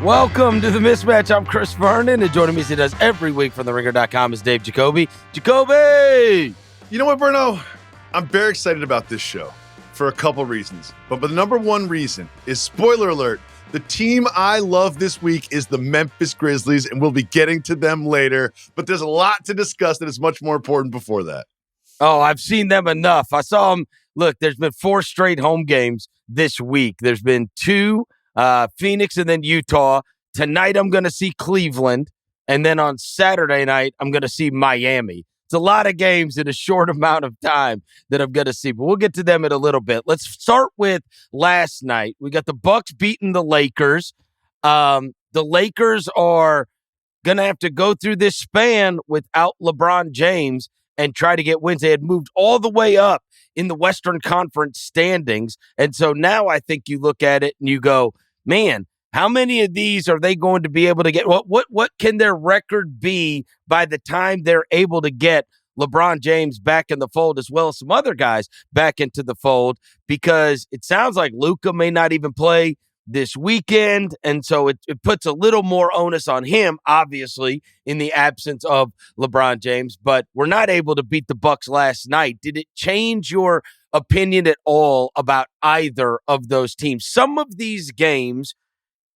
Welcome to the Mismatch. I'm Chris Vernon, and joining me as he does every week from TheRinger.com is Dave Jacoby. Jacoby! You know what, Verno? I'm very excited about this show for a couple reasons. But the number one reason is, spoiler alert, the team I love this week is the Memphis Grizzlies, and we'll be getting to them later. But there's a lot to discuss that is much more important before that. Oh, I've seen them enough. I saw them. Look, there's been 4 straight home games this week. There's been 2, Phoenix and then Utah. Tonight, I'm going to see Cleveland. And then on Saturday night, I'm going to see Miami. It's a lot of games in a short amount of time that I'm going to see, but we'll get to them in a little bit. Let's start with last night. We got the Bucks beating the Lakers. The Lakers are going to have to go through this span without LeBron James and try to get wins. They had moved all the way up in the Western Conference standings. And so now I think you look at it and you go, man, how many of these are they going to be able to get? What can their record be by the time they're able to get LeBron James back in the fold, as well as some other guys back into the fold? Because it sounds like Luka may not even play this weekend, and so it puts a little more onus on him, obviously, in the absence of LeBron James. But we're not able to beat the Bucks last night. Did it change your opinion at all about either of those teams? Some of these games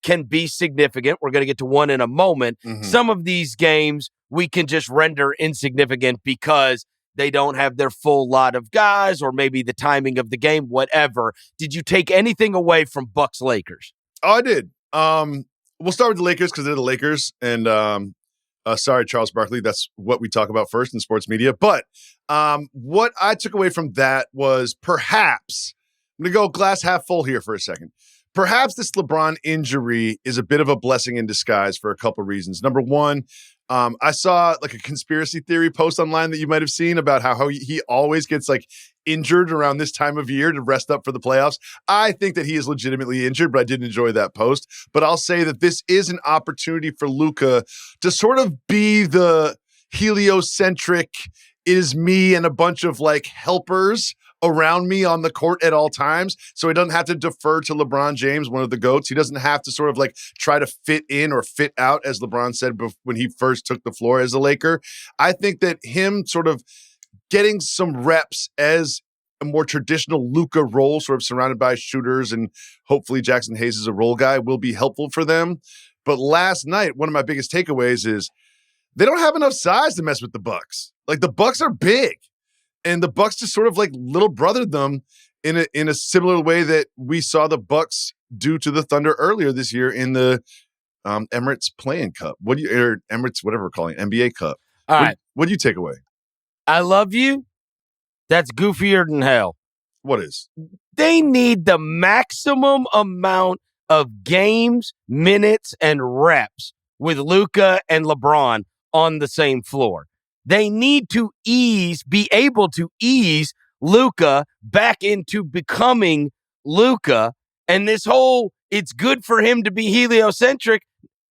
can be significant. We're going to get to one in a moment. Mm-hmm. Some of these games we can just render insignificant because they don't have their full lot of guys, or maybe the timing of the game, whatever. Did you take anything away from Bucks Lakers? Oh, I did. We'll start with the Lakers because they're the Lakers. And sorry, Charles Barkley, that's what we talk about first in sports media. But what I took away from that was perhaps, I'm going to go glass half full here for a second. Perhaps this LeBron injury is a bit of a blessing in disguise for a couple of reasons. Number one, I saw like a conspiracy theory post online that you might have seen about how he always gets like injured around this time of year to rest up for the playoffs. I think that he is legitimately injured, but I did enjoy that post. But I'll say that this is an opportunity for Luka to sort of be the heliocentric, it is me and a bunch of like helpers around me on the court at all times. So he doesn't have to defer to LeBron James, one of the GOATs. He doesn't have to sort of like try to fit in or fit out, as LeBron said when he first took the floor as a Laker. I think that him sort of getting some reps as a more traditional Luka role, sort of surrounded by shooters, and hopefully Jackson Hayes is a role guy, will be helpful for them. But last night, one of my biggest takeaways is they don't have enough size to mess with the Bucks. Like, the Bucks are big. And the Bucks just sort of like little brothered them in a similar way that we saw the Bucks do to the Thunder earlier this year in the Emirates Play-In Cup. Or Emirates, whatever we're calling it, NBA Cup. All right. What do you take away? I love you. That's goofier than hell. What is? They need the maximum amount of games, minutes, and reps with Luka and LeBron on the same floor. They need to be able to ease Luka back into becoming Luka. And this whole, it's good for him to be heliocentric,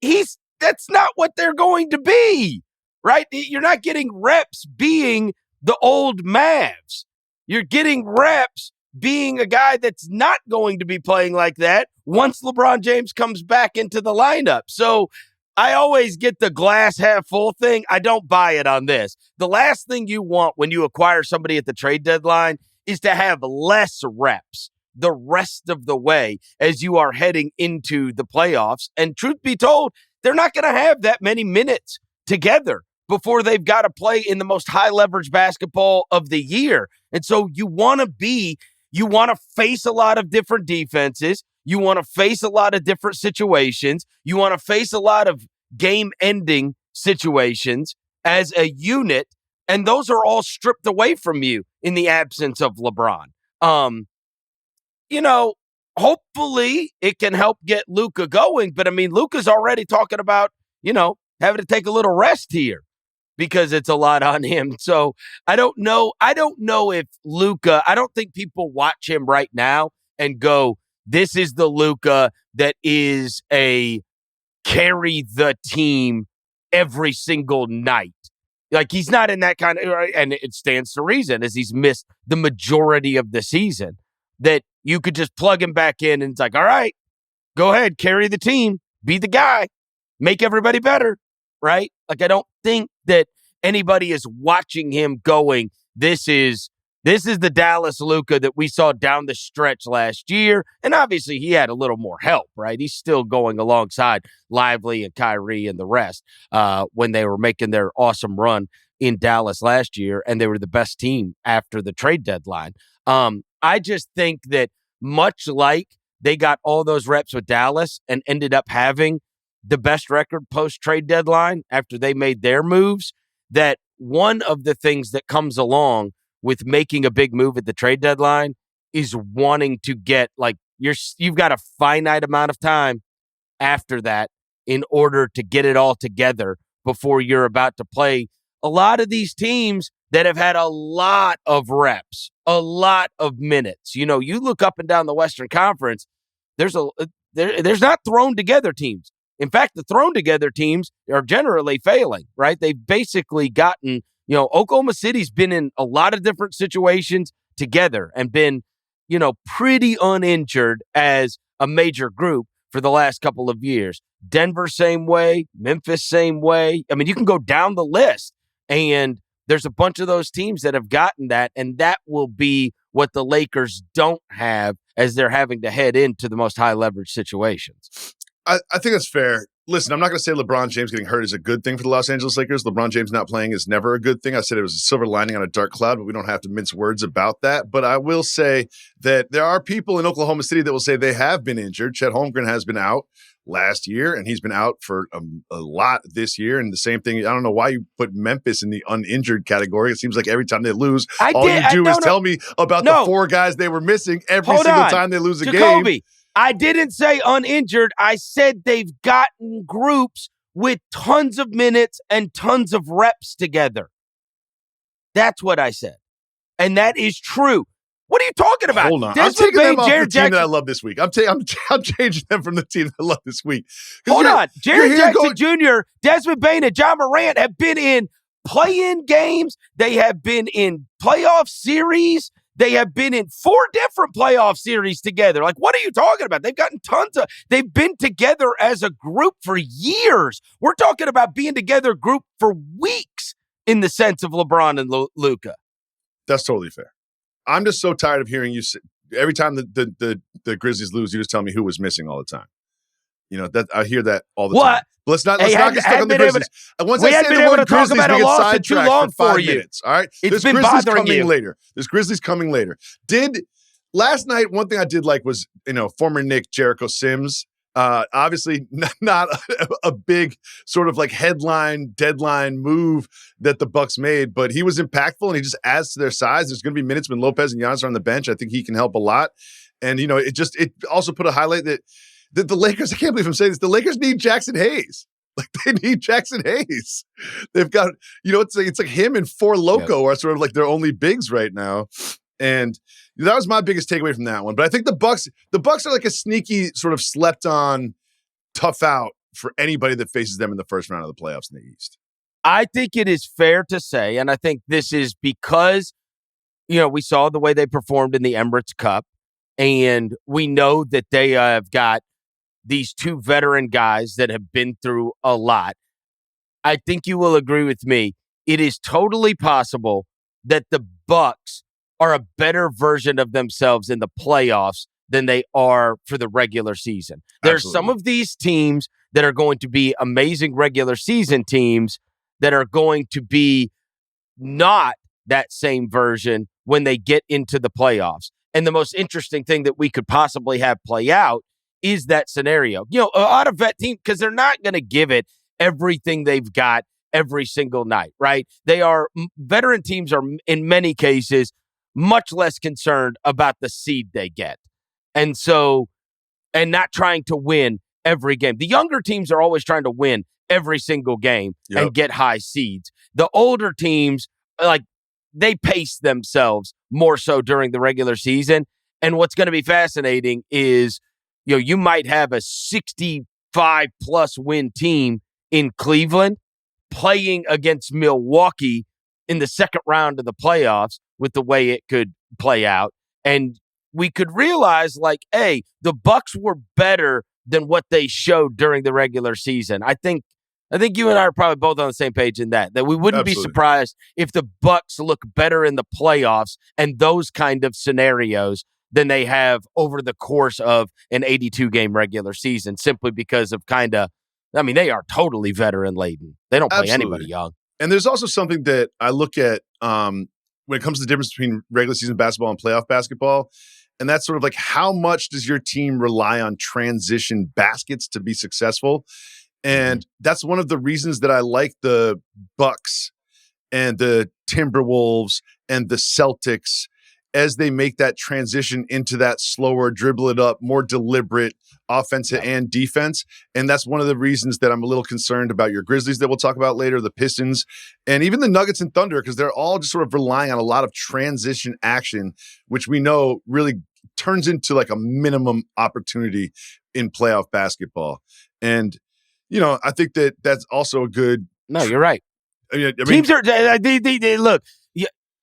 that's not what they're going to be, right? You're not getting reps being the old Mavs. You're getting reps being a guy that's not going to be playing like that once LeBron James comes back into the lineup. So I always get the glass half full thing. I don't buy it on this. The last thing you want when you acquire somebody at the trade deadline is to have less reps the rest of the way as you are heading into the playoffs. And truth be told, they're not going to have that many minutes together before they've got to play in the most high leverage basketball of the year. And so you want to face a lot of different defenses. You want to face a lot of different situations. You want to face a lot of game-ending situations as a unit, and those are all stripped away from you in the absence of LeBron. Hopefully it can help get Luka going, but I mean, Luka's already talking about, having to take a little rest here because it's a lot on him. So I don't know if Luka, I don't think people watch him right now and go, this is the Luka that is a carry the team every single night. Like, he's not in that kind of, and it stands to reason as he's missed the majority of the season, that you could just plug him back in and it's like, all right, go ahead, carry the team. be the guy, make everybody better, right? Like, I don't think that anybody is watching him going, this is the Dallas Luka that we saw down the stretch last year. And obviously he had a little more help, right? He's still going alongside Lively and Kyrie and the rest when they were making their awesome run in Dallas last year, and they were the best team after the trade deadline. I just think that much like they got all those reps with Dallas and ended up having the best record post-trade deadline after they made their moves, that one of the things that comes along with making a big move at the trade deadline is wanting to get, like, you've got a finite amount of time after that in order to get it all together before you're about to play a lot of these teams that have had a lot of reps, a lot of minutes. You know, you look up and down the Western Conference, there's not thrown together teams. In fact, the thrown together teams are generally failing, right? They've basically gotten, you know, Oklahoma City's been in a lot of different situations together and been, you know, pretty uninjured as a major group for the last couple of years. Denver, same way. Memphis, same way. I mean, you can go down the list, and there's a bunch of those teams that have gotten that, and that will be what the Lakers don't have as they're having to head into the most high leverage situations. I think that's fair. Listen, I'm not going to say LeBron James getting hurt is a good thing for the Los Angeles Lakers. LeBron James not playing is never a good thing. I said it was a silver lining on a dark cloud, but we don't have to mince words about that. But I will say that there are people in Oklahoma City that will say they have been injured. Chet Holmgren has been out last year, and he's been out for a lot this year. And the same thing, I don't know why you put Memphis in the uninjured category. It seems like every time they lose, all you do is tell me about the four guys they were missing every single time they lose a game. I didn't say uninjured. I said they've gotten groups with tons of minutes and tons of reps together. That's what I said. And that is true. What are you talking about? Hold on. I'm taking them off the team that I love this week. I'm changing them from the team that I love this week. Hold on. Jared Jackson Jr., Desmond Bane, and John Morant have been in play-in games. They have been in playoff series. They have been in 4 different playoff series together. Like, what are you talking about? They've been together as a group for years. We're talking about being together a group for weeks in the sense of LeBron and Luka. That's totally fair. I'm just so tired of hearing you say, every time the Grizzlies lose, you just tell me who was missing all the time. You know, that I hear that all the time. But let's not get stuck on the Grizzlies. Once I say the word Grizzlies, we get sidetracked for 5 minutes. All right? It's been bothering you. There's Grizzlies coming later. Last night, one thing I did like was, you know, former Knick Jericho Sims. Obviously not a big sort of like headline deadline move that the Bucks made, but he was impactful and he just adds to their size. There's going to be minutes when Lopez and Giannis are on the bench. I think he can help a lot. And, you know, it also put a highlight that the Lakers, I can't believe I'm saying this, the Lakers need Jackson Hayes. Like, they need Jackson Hayes. They've got, you know, it's like him and 4 Loco are sort of like their only bigs right now. And that was my biggest takeaway from that one. But I think the Bucks are like a sneaky sort of slept on tough out for anybody that faces them in the first round of the playoffs in the East. I think it is fair to say, and I think this is because, you know, we saw the way they performed in the Emirates Cup, and we know that they have got these 2 veteran guys that have been through a lot. I think you will agree with me. It is totally possible that the Bucks are a better version of themselves in the playoffs than they are for the regular season. There's some of these teams that are going to be amazing regular season teams that are going to be not that same version when they get into the playoffs. And the most interesting thing that we could possibly have play out is that scenario. You know, a lot of vet teams, because they're not going to give it everything they've got every single night, right? Veteran teams are, in many cases, much less concerned about the seed they get. And not trying to win every game. The younger teams are always trying to win every single game and get high seeds. The older teams, like, they pace themselves more so during the regular season. And what's going to be fascinating is, you know, you might have a 65-plus win team in Cleveland playing against Milwaukee in the second round of the playoffs with the way it could play out. And we could realize, like, hey, the Bucks were better than what they showed during the regular season. I think you and I are probably both on the same page in that we wouldn't be surprised if the Bucks look better in the playoffs and those kind of scenarios than they have over the course of an 82-game regular season, simply because of they are totally veteran-laden. They don't play anybody young. And there's also something that I look at when it comes to the difference between regular season basketball and playoff basketball, and that's sort of like, how much does your team rely on transition baskets to be successful? And that's one of the reasons that I like the Bucks and the Timberwolves and the Celtics as they make that transition into that slower, dribble it up, more deliberate offensive and defense. And that's one of the reasons that I'm a little concerned about your Grizzlies that we'll talk about later, the Pistons, and even the Nuggets and Thunder, because they're all just sort of relying on a lot of transition action, which we know really turns into like a minimum opportunity in playoff basketball. And, I think that that's also a good. No, you're right. I mean, teams are they look.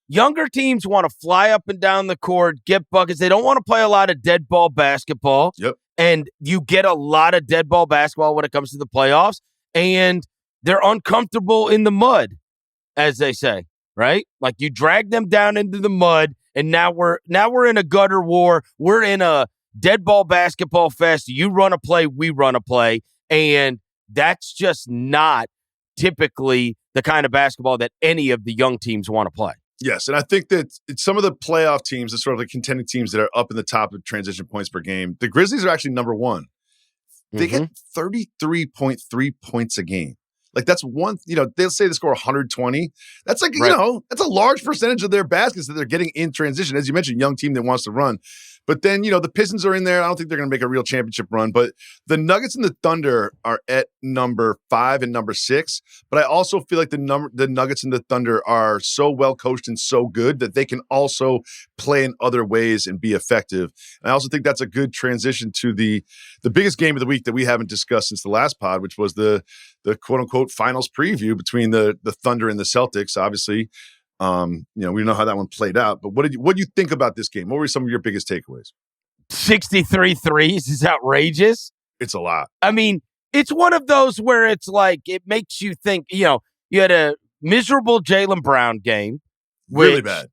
Younger teams want to fly up and down the court, get buckets. They don't want to play a lot of dead ball basketball. Yep. And you get a lot of dead ball basketball when it comes to the playoffs. And they're uncomfortable in the mud, as they say, right? Like, you drag them down into the mud, and now we're in a gutter war. We're in a dead ball basketball fest. You run a play, we run a play. And that's just not typically the kind of basketball that any of the young teams want to play. Yes, and I think that some of the playoff teams, the sort of the contending teams that are up in the top of transition points per game, the Grizzlies are actually number one. They get 33.3 points a game. Like, that's one, they'll say they score 120. That's like, that's a large percentage of their baskets that they're getting in transition. As you mentioned, young team that wants to run. But then, the Pistons are in there. I don't think they're going to make a real championship run. But the Nuggets and the Thunder are at number 5 and number 6. But I also feel like the Nuggets and the Thunder are so well coached and so good that they can also play in other ways and be effective. And I also think that's a good transition to the biggest game of the week that we haven't discussed since the last pod, which was the quote-unquote finals preview between the Thunder and the Celtics. Obviously, we know how that one played out. But what do you think about this game? What were some of your biggest takeaways? 63 threes is outrageous. It's a lot. I mean, it's one of those where it's like, it makes you think, you had a miserable Jaylen Brown game. Really bad.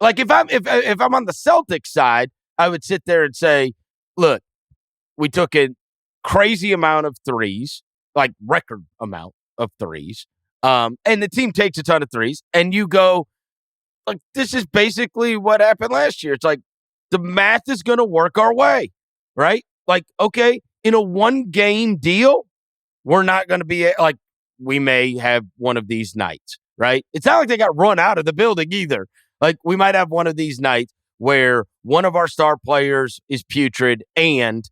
Like, if I'm on the Celtics side, I would sit there and say, look, we took a crazy amount of threes, like record amount of threes. And the team takes a ton of threes, and you go, like, this is basically what happened last year. It's like, the math is going to work our way, right? Like, okay, in a one-game deal, we're not going to be, like, we may have one of these nights, right? It's not like they got run out of the building either. Like, we might have one of these nights where one of our star players is putrid and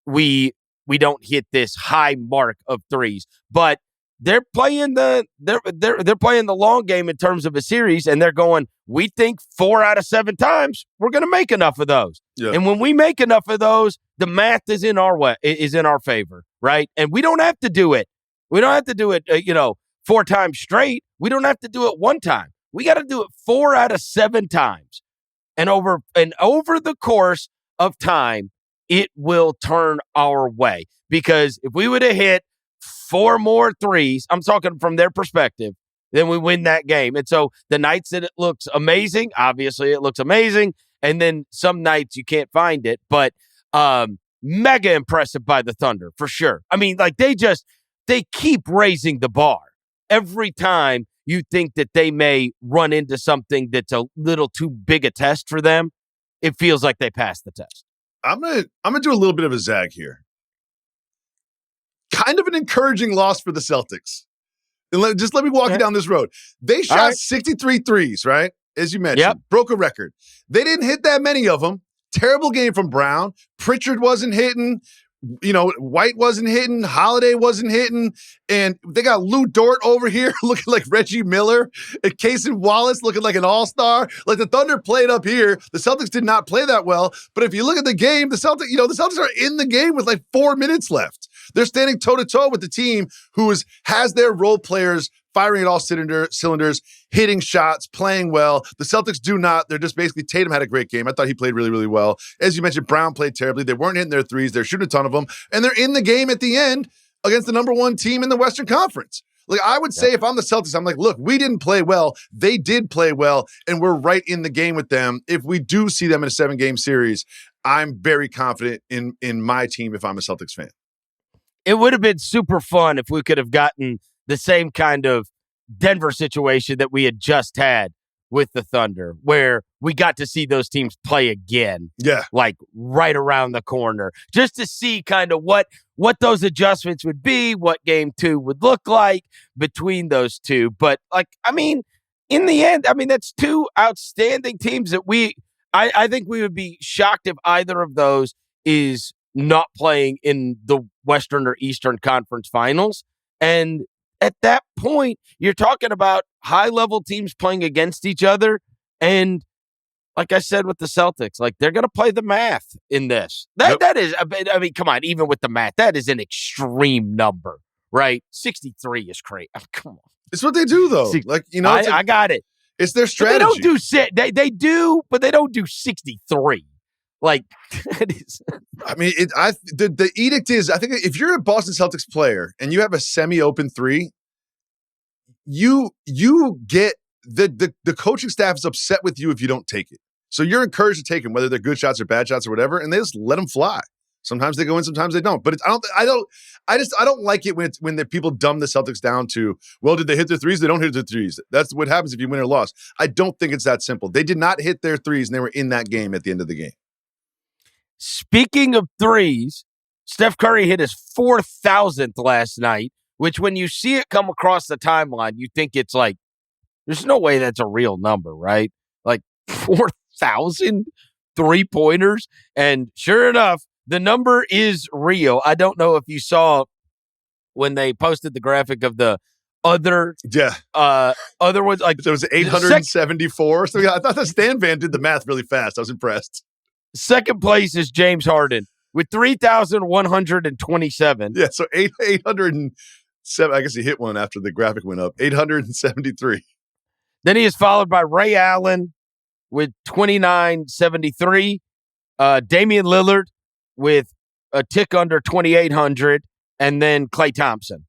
we don't hit this high mark of threes. But they're playing they're playing the long game in terms of a series, and they're going, we think 4 out of 7 times we're going to make enough of those. Yeah. And when we make enough of those, the math is in our favor, right? And we don't have to do it. We don't have to do it 4 times straight. We don't have to do it one time. We got to do it 4 out of 7 times. And over the course of time, it will turn our way. Because if we would have hit 4 more threes, I'm talking from their perspective, then we win that game. And so the nights that it looks amazing, obviously it looks amazing. And then some nights you can't find it. But mega impressive by the Thunder, for sure. I mean, like, they keep raising the bar. Every time you think that they may run into something that's a little too big a test for them, it feels like they passed the test. I'm gonna do a little bit of a zag here. Kind of an encouraging loss for the Celtics. And let me walk you down this road. They shot 63 threes, right? As you mentioned, broke a record. They didn't hit that many of them. Terrible game from Brown. Pritchard wasn't hitting. White wasn't hitting. Holiday wasn't hitting. And they got Lou Dort over here looking like Reggie Miller. And Casey Wallace looking like an all-star. Like, the Thunder played up here. The Celtics did not play that well. But if you look at the game, the Celtics are in the game with like 4 minutes left. They're standing toe-to-toe with the team who has their role players firing at all cylinders, hitting shots, playing well. The Celtics do not. They're just basically, Tatum had a great game. I thought he played really, really well. As you mentioned, Brown played terribly. They weren't hitting their threes. They're shooting a ton of them. And they're in the game at the end against the number one team in the Western Conference. Like, I would say if I'm the Celtics, I'm like, look, we didn't play well. They did play well, and we're right in the game with them. If we do see them in a 7-game series, I'm very confident in my team if I'm a Celtics fan. It would have been super fun if we could have gotten the same kind of Denver situation that we had just had with the Thunder, where we got to see those teams play again. Yeah. Like right around the corner, just to see kind of what those adjustments would be, what game 2 would look like between those two. But like, I mean, in the end, I mean, that's two outstanding teams that I think we would be shocked if either of those is not playing in the Western or Eastern Conference Finals. And at that point, you're talking about high-level teams playing against each other. And like I said with the Celtics, like they're going to play the math in this. That is, I mean, come on, even with the math, that is an extreme number, right? 63 is crazy. I mean, come on. It's what they do, though. Like, you know, I got it. It's their strategy. But they do, but they don't do 63. Like, it is. I mean, the edict is, I think if you're a Boston Celtics player and you have a semi-open three, you get the coaching staff is upset with you if you don't take it. So you're encouraged to take them, whether they're good shots or bad shots or whatever, and they just let them fly. Sometimes they go in, sometimes they don't. But I don't like it when the people dumb the Celtics down to, well, did they hit their threes? They don't hit their threes. That's what happens if you win or lose. I don't think it's that simple. They did not hit their threes, and they were in that game at the end of the game. Speaking of threes, Steph Curry hit his 4,000th last night, which when you see it come across the timeline, you think it's like, there's no way that's a real number, right? Like 4,000 3-pointers. And sure enough, the number is real. I don't know if you saw when they posted the graphic of the other ones. Like there was 874. So I thought that Stan Van did the math really fast. I was impressed. Second place is James Harden with 3,127. Yeah, so 807. I guess he hit one after the graphic went up. 873. Then he is followed by Ray Allen with 2,973. Damian Lillard with a tick under 2,800. And then Klay Thompson,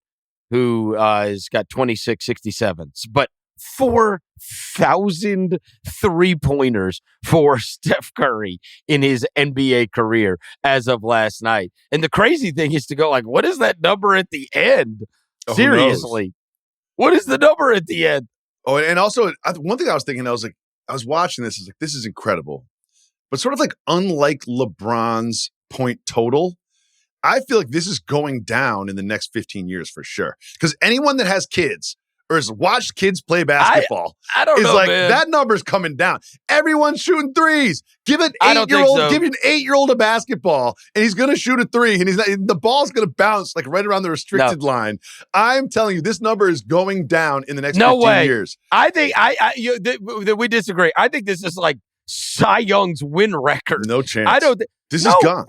who has got 2,667. But 4,000 3-pointers for Steph Curry in his NBA career as of last night. And the crazy thing is to go like, what is that number at the end? Seriously. What is the number at the end? Oh, and also one thing I was thinking, I was watching this, this is incredible. But sort of like unlike LeBron's point total, I feel like this is going down in the next 15 years for sure. Because anyone that has kids or has watched kids play basketball I don't know, like, man. That number's coming down. Everyone's shooting threes. Give an 8-year-old a basketball, and he's going to shoot a three, and the ball's going to bounce like right around the restricted line. I'm telling you, this number is going down in the next 15 years. I think we disagree. I think this is like Cy Young's win record. No chance. I don't. This is gone.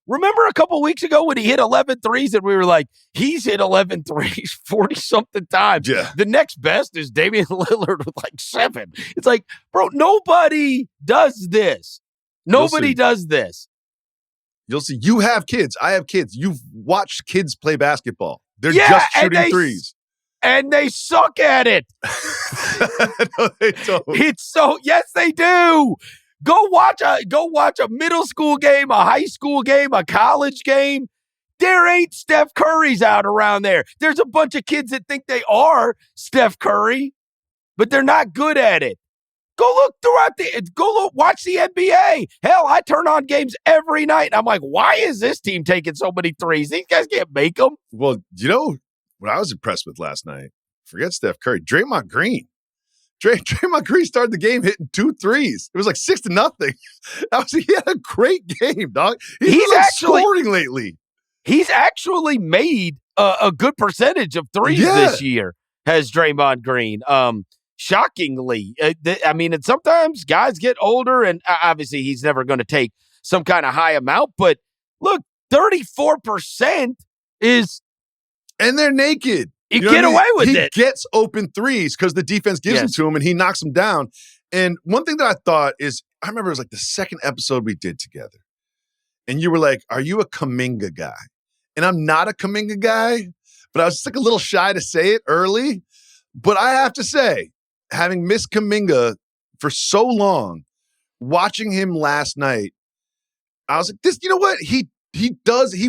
Remember a couple weeks ago when he hit 11 threes and we were like, he's hit 11 threes 40-something times. Yeah. The next best is Damian Lillard with like 7. It's like, bro, nobody does this. Nobody does this. You'll see. You have kids. I have kids. You've watched kids play basketball. They're just shooting threes. And they suck at it. No, they don't. Yes, they do. Go watch a middle school game, a high school game, a college game. There ain't Steph Curry's out around there. There's a bunch of kids that think they are Steph Curry, but they're not good at it. Go watch the NBA. Hell, I turn on games every night. I'm like, why is this team taking so many threes? These guys can't make them. Well, you know what I was impressed with last night? Forget Steph Curry. Draymond Green. Draymond Green started the game hitting 2 threes. It was like 6-0. He had a great game, dog. He's actually scoring lately. He's actually made a good percentage of threes this year, has Draymond Green. Shockingly. And sometimes guys get older, and obviously he's never going to take some kind of high amount, but look, 34% is... And they're naked. You get away with he it. He gets open threes because the defense gives them to him and he knocks them down. And one thing that I thought is, I remember it was like the second episode we did together. And you were like, are you a Kuminga guy? And I'm not a Kuminga guy, but I was just like a little shy to say it early. But I have to say, having missed Kuminga for so long, watching him last night, I was like, this, you know what? He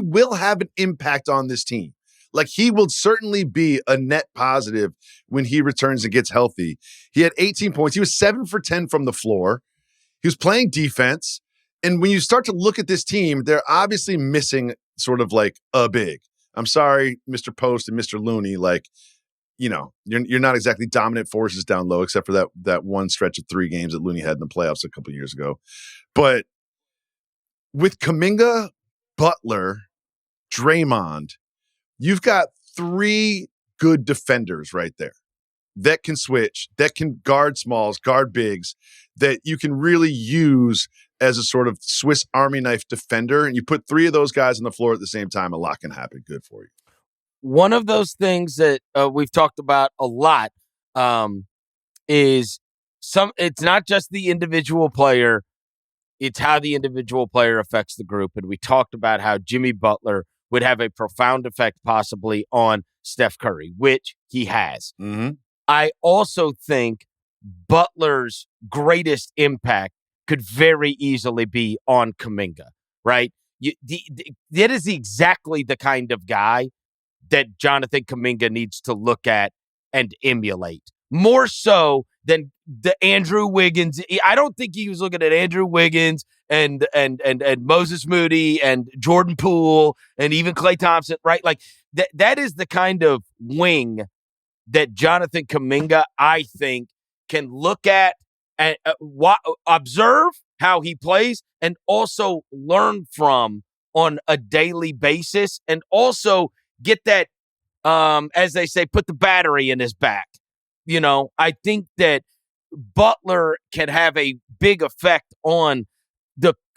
will have an impact on this team. Like, he will certainly be a net positive when he returns and gets healthy. He had 18 points. He was 7 for 10 from the floor. He was playing defense. And when you start to look at this team, they're obviously missing sort of like a big. I'm sorry, Mr. Post and Mr. Looney, like, you know, you're not exactly dominant forces down low, except for that one stretch of 3 games that Looney had in the playoffs a couple years ago. But with Kuminga, Butler, Draymond, you've got 3 good defenders right there that can switch, that can guard smalls, guard bigs, that you can really use as a sort of Swiss Army knife defender. And you put 3 of those guys on the floor at the same time, a lot can happen good for you. One of those things that we've talked about a lot is it's not just the individual player, it's how the individual player affects the group. And we talked about how Jimmy Butler would have a profound effect possibly on Steph Curry, which he has. Mm-hmm. I also think Butler's greatest impact could very easily be on Kuminga, right? That is exactly the kind of guy that Jonathan Kuminga needs to look at and emulate. More so than the Andrew Wiggins. I don't think he was looking at Andrew Wiggins and Moses Moody and Jordan Poole and even Klay Thompson, right? Like that is the kind of wing that Jonathan Kuminga, I think, can look at and observe how he plays and also learn from on a daily basis, and also get that, as they say, put the battery in his back. You know, I think that Butler can have a big effect on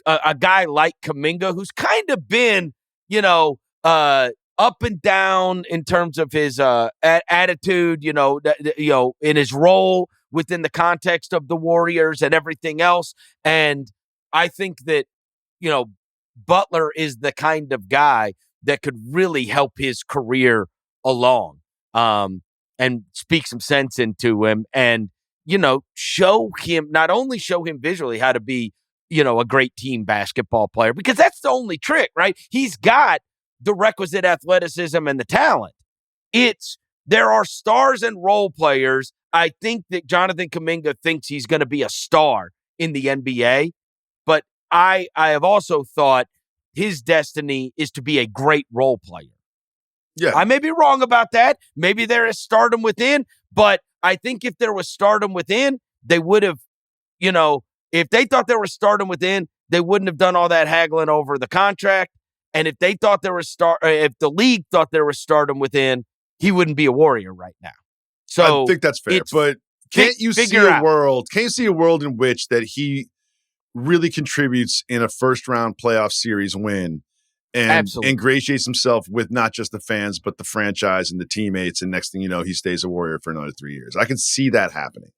a guy like Kuminga, who's kind of been, you know, up and down in terms of his attitude, you know, in his role within the context of the Warriors and everything else. And I think that, you know, Butler is the kind of guy that could really help his career along, and speak some sense into him and, you know, not only show him visually how to be, you know, a great team basketball player, because that's the only trick, right? He's got the requisite athleticism and the talent. There are stars and role players. I think that Jonathan Kuminga thinks he's going to be a star in the NBA, but I have also thought his destiny is to be a great role player. Yeah. I may be wrong about that. Maybe there is stardom within, but I think if there was stardom within, they would have, you know, if they thought there was stardom within, they wouldn't have done all that haggling over the contract. And if they thought there was if the league thought there was stardom within, he wouldn't be a Warrior right now. So I think that's fair. But can't you see a world in which that he really contributes in a first round playoff series win and ingratiates himself with not just the fans, but the franchise and the teammates. And next thing you know, he stays a Warrior for another 3 years. I can see that happening.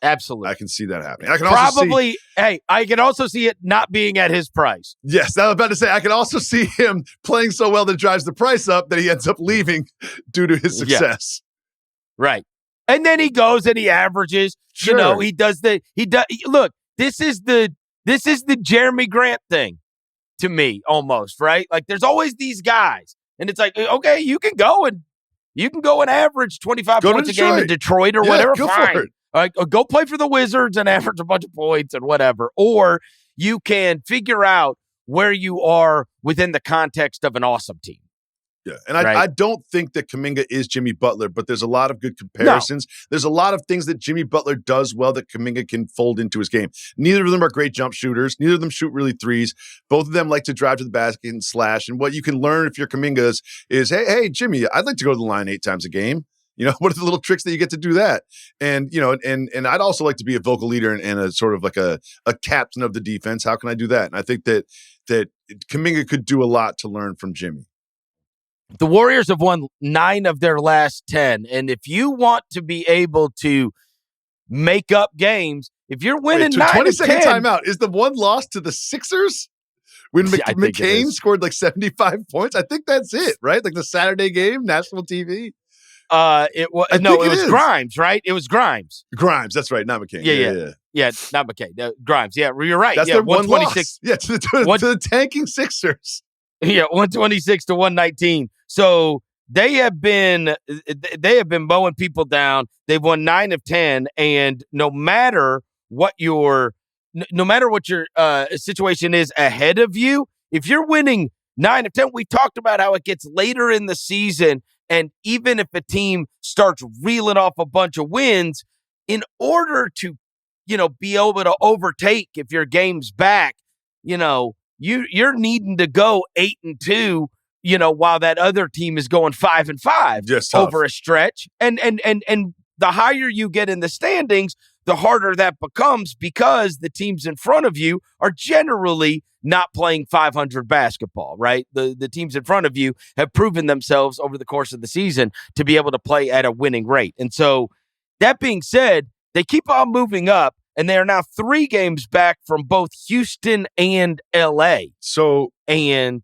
Absolutely. I can see that happening. I can I can also see it not being at his price. Yes, I was about to say, I can also see him playing so well that it drives the price up that he ends up leaving due to his success. Yeah. Right. And then he goes and he averages, sure. You know, look, this is the Jeremy Grant thing to me almost, right? Like there's always these guys and it's like, okay, you can go and average 25 points a game in Detroit or whatever. Fine. All right, go play for the Wizards and average a bunch of points and whatever. Or you can figure out where you are within the context of an awesome team. Yeah, and I don't think that Kuminga is Jimmy Butler, but there's a lot of good comparisons. No. There's a lot of things that Jimmy Butler does well that Kuminga can fold into his game. Neither of them are great jump shooters. Neither of them shoot really threes. Both of them like to drive to the basket and slash. And what you can learn if you're Kuminga's is, hey, Jimmy, I'd like to go to the line 8 times a game. You know, what are the little tricks that you get to do that? And, you know, and I'd also like to be a vocal leader and a sort of like a captain of the defense. How can I do that? And I think that Kuminga could do a lot to learn from Jimmy. The Warriors have won 9 of their last 10. And if you want to be able to make up games, if you're winning 9 of 10. 20-second timeout. Is the one loss to the Sixers when McCain scored like 75 points? I think that's it, right? Like the Saturday game, national TV. It was Grimes, right? It was Grimes. Grimes, that's right, not McCain. Yeah, not McCain. Grimes. Yeah, you're right. That's their 126. Yeah, to the tanking Sixers. Yeah, 126 to 119. So they have been mowing people down. They've won 9 of 10, and no matter what your situation is ahead of you, if you're winning 9 of 10, we talked about how it gets later in the season. And even if a team starts reeling off a bunch of wins, in order to, be able to overtake if your game's back, you're needing to go 8-2, while that other team is going 5-5 just over a stretch. And the higher you get in the standings, the harder that becomes because the teams in front of you are generally not playing 500 basketball, right? The teams in front of you have proven themselves over the course of the season to be able to play at a winning rate. And so that being said, they keep on moving up, and they are now 3 games back from both Houston and LA. So I'm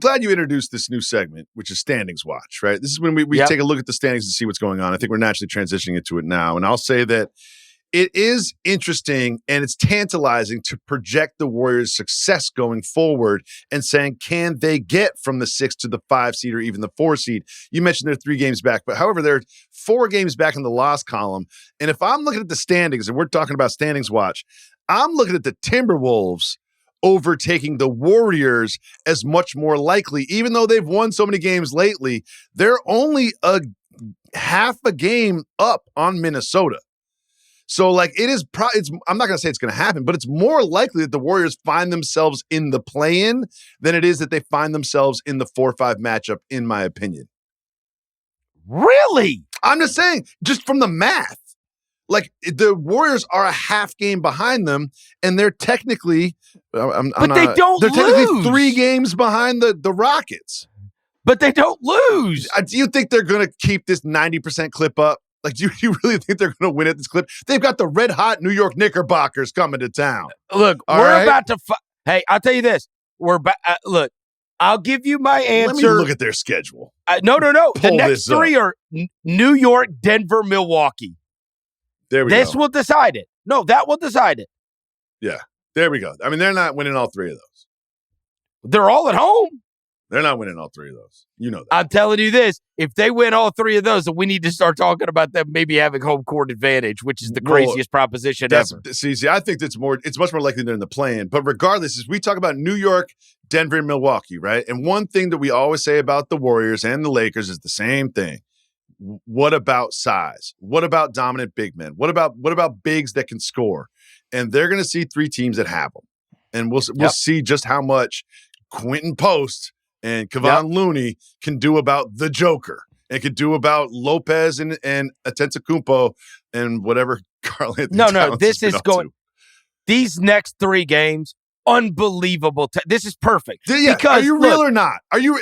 glad you introduced this new segment, which is Standings Watch, right? This is when we take a look at the standings and see what's going on. I think we're naturally transitioning into it now. And I'll say that it is interesting and it's tantalizing to project the Warriors' success going forward and saying, can they get from the 6 to the 5 seed or even the 4 seed? You mentioned they're 3 games back, but however, they're 4 games back in the loss column. And if I'm looking at the standings, and we're talking about Standings Watch, I'm looking at the Timberwolves overtaking the Warriors as much more likely. Even though they've won so many games lately, they're only a half a game up on Minnesota. So, like, I'm not going to say it's going to happen, but it's more likely that the Warriors find themselves in the play-in than it is that they find themselves in the 4-5 matchup, in my opinion. Really? I'm just saying, just from the math. Like, the Warriors are a half game behind them, and they're technically technically 3 games behind the Rockets. But they don't lose. Do you think they're going to keep this 90% clip up? Like, do you really think they're going to win at this clip? They've got the red-hot New York Knickerbockers coming to town. Look, about to hey, I'll tell you this. Look, I'll give you my answer. Let me look at their schedule. No. The next 3 are New York, Denver, Milwaukee. There we go. This will decide it. No, that will decide it. Yeah, there we go. I mean, they're not winning all 3 of those. They're all at home. They're not winning all 3 of those. You know that. I'm telling you this. If they win all 3 of those, then we need to start talking about them maybe having home court advantage, which is the craziest proposition ever. See, I think it's much more likely they're in the play-in. But regardless, as we talk about New York, Denver, and Milwaukee, right? And one thing that we always say about the Warriors and the Lakers is the same thing. What about size? What about dominant big men? What about bigs that can score? And they're going to see 3 teams that have them. And we'll see just how much Quentin Post and Kevon Looney can do about the Joker and can do about Lopez and Antetokounmpo and whatever Karl Anthony Towns this is going to. These next 3 games, unbelievable. This is perfect. Because, are you real or not? Are you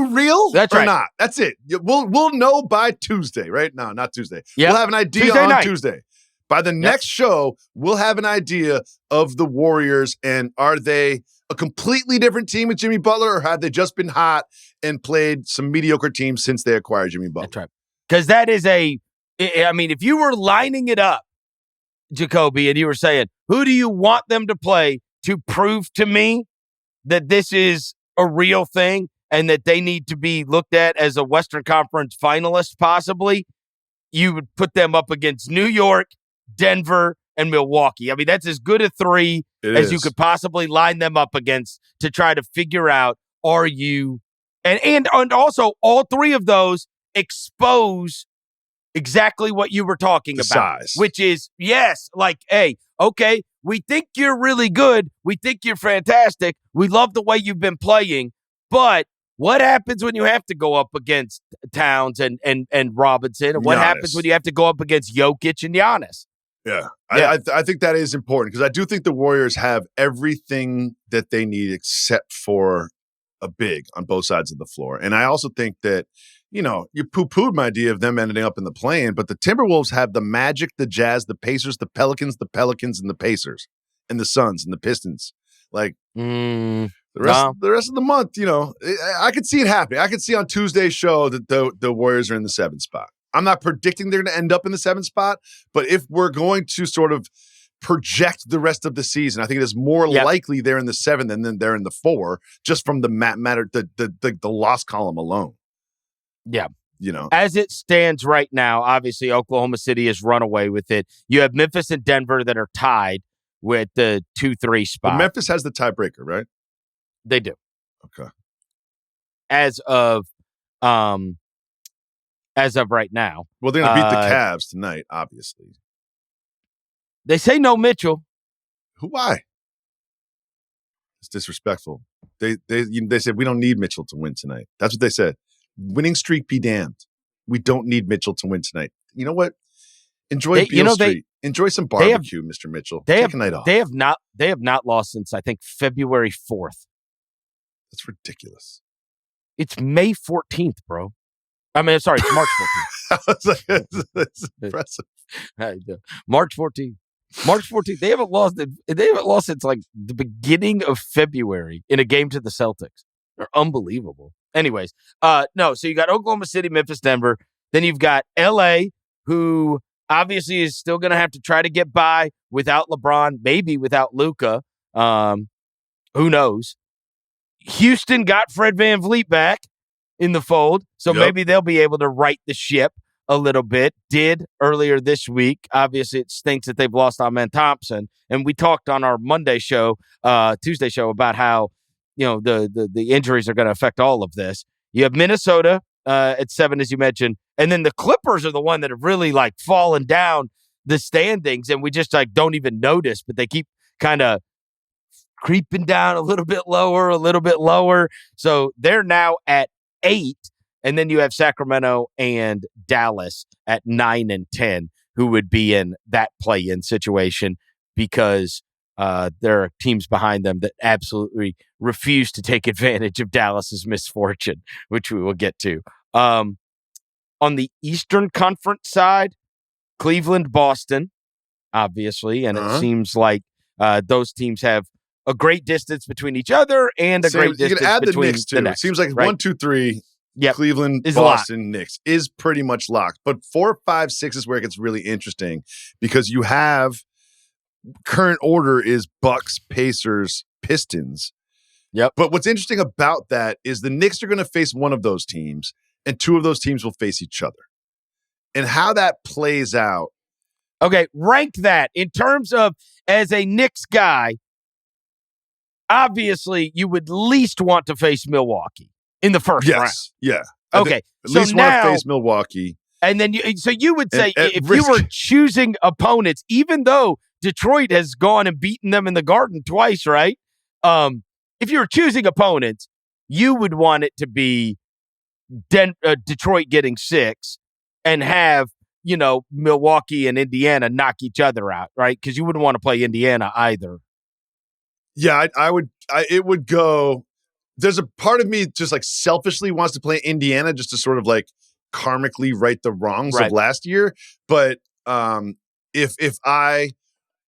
real that's or right. not? That's it. We'll know by Tuesday, right? No, not Tuesday. Yep. We'll have an idea on Tuesday. By the next show, we'll have an idea of the Warriors, and are they a completely different team with Jimmy Butler, or have they just been hot and played some mediocre teams since they acquired Jimmy Butler? That's right. Because that is if you were lining it up, Jacoby, and you were saying, who do you want them to play to prove to me that this is a real thing and that they need to be looked at as a Western Conference finalist, possibly, you would put them up against New York, Denver, and Milwaukee. I mean, that's as good a 3 as you could possibly line them up against to try to figure out, are you... And also, all 3 of those expose exactly what you were talking about. Size. Which is, yes, like, hey, okay, we think you're really good. We think you're fantastic. We love the way you've been playing. But what happens when you have to go up against Towns and Robinson? And what happens when you have to go up against Jokic and Giannis? Yeah. I think that is important because I do think the Warriors have everything that they need except for a big on both sides of the floor. And I also think that, you poo-pooed my idea of them ending up in the play-in, but the Timberwolves have the Magic, the Jazz, the Pacers, the Pelicans, and the Pacers, and the Suns and the Pistons. Like the rest of the month, I could see it happening. I could see on Tuesday's show that the Warriors are in the 7th spot. I'm not predicting they're going to end up in the 7th spot, but if we're going to sort of project the rest of the season, I think it is more likely they're in the 7th than they're in the 4, just from the the loss column alone. Yeah. As it stands right now, obviously Oklahoma City has run away with it. You have Memphis and Denver that are tied with the 2-3 spot. But Memphis has the tiebreaker, right? They do. Okay. As of right now. Well, they're going to beat the Cavs tonight, obviously. They say no Mitchell. Why? It's disrespectful. They said we don't need Mitchell to win tonight. That's what they said. Winning streak be damned. We don't need Mitchell to win tonight. You know what? Enjoy Beale Street. Enjoy some barbecue, Mr. Mitchell. Take a night off. They have not lost since I think February 4th. That's ridiculous. It's May 14th, bro. I mean, sorry, it's March 14th. I was like, that's impressive. March 14th. March 14th. They haven't lost since like the beginning of February in a game to the Celtics. They're unbelievable. Anyways, no. So you got Oklahoma City, Memphis, Denver. Then you've got LA, who obviously is still going to have to try to get by without LeBron, maybe without Luka. Who knows? Houston got Fred VanVleet back in the fold, so maybe they'll be able to right the ship a little bit. Did earlier this week. Obviously, it stinks that they've lost Amen Thompson, and we talked on our Tuesday show about how the injuries are going to affect all of this. You have Minnesota at 7, as you mentioned, and then the Clippers are the one that have really like fallen down the standings, and we just like don't even notice, but they keep kind of creeping down a little bit lower. So they're now at 8, and then you have Sacramento and Dallas at 9 and 10, who would be in that play-in situation because there are teams behind them that absolutely refuse to take advantage of Dallas's misfortune, which we will get to. On the Eastern Conference side, Cleveland, Boston, obviously, and it seems like those teams have a great distance between each other and a great distance add between the Knicks too. The Knicks, it seems like right? 1, 2, 3. Yep. Cleveland, is Boston, locked. Knicks is pretty much locked. But 4, 5, 6 is where it gets really interesting because you have current order is Bucks, Pacers, Pistons. Yep. But what's interesting about that is the Knicks are going to face one of those teams, and 2 of those teams will face each other. And how that plays out. Okay, rank that in terms of as a Knicks guy. Obviously, you would least want to face Milwaukee in the first round. Yeah. Okay. At least want to face Milwaukee. And then you would say if risk. you were choosing opponents, even though Detroit has gone and beaten them in the Garden twice, right? If you were choosing opponents, you would want it to be Detroit getting 6 and have, Milwaukee and Indiana knock each other out, right? Because you wouldn't want to play Indiana either. Yeah, it would go. There's a part of me just like selfishly wants to play Indiana just to sort of like karmically right the wrongs of last year. But if I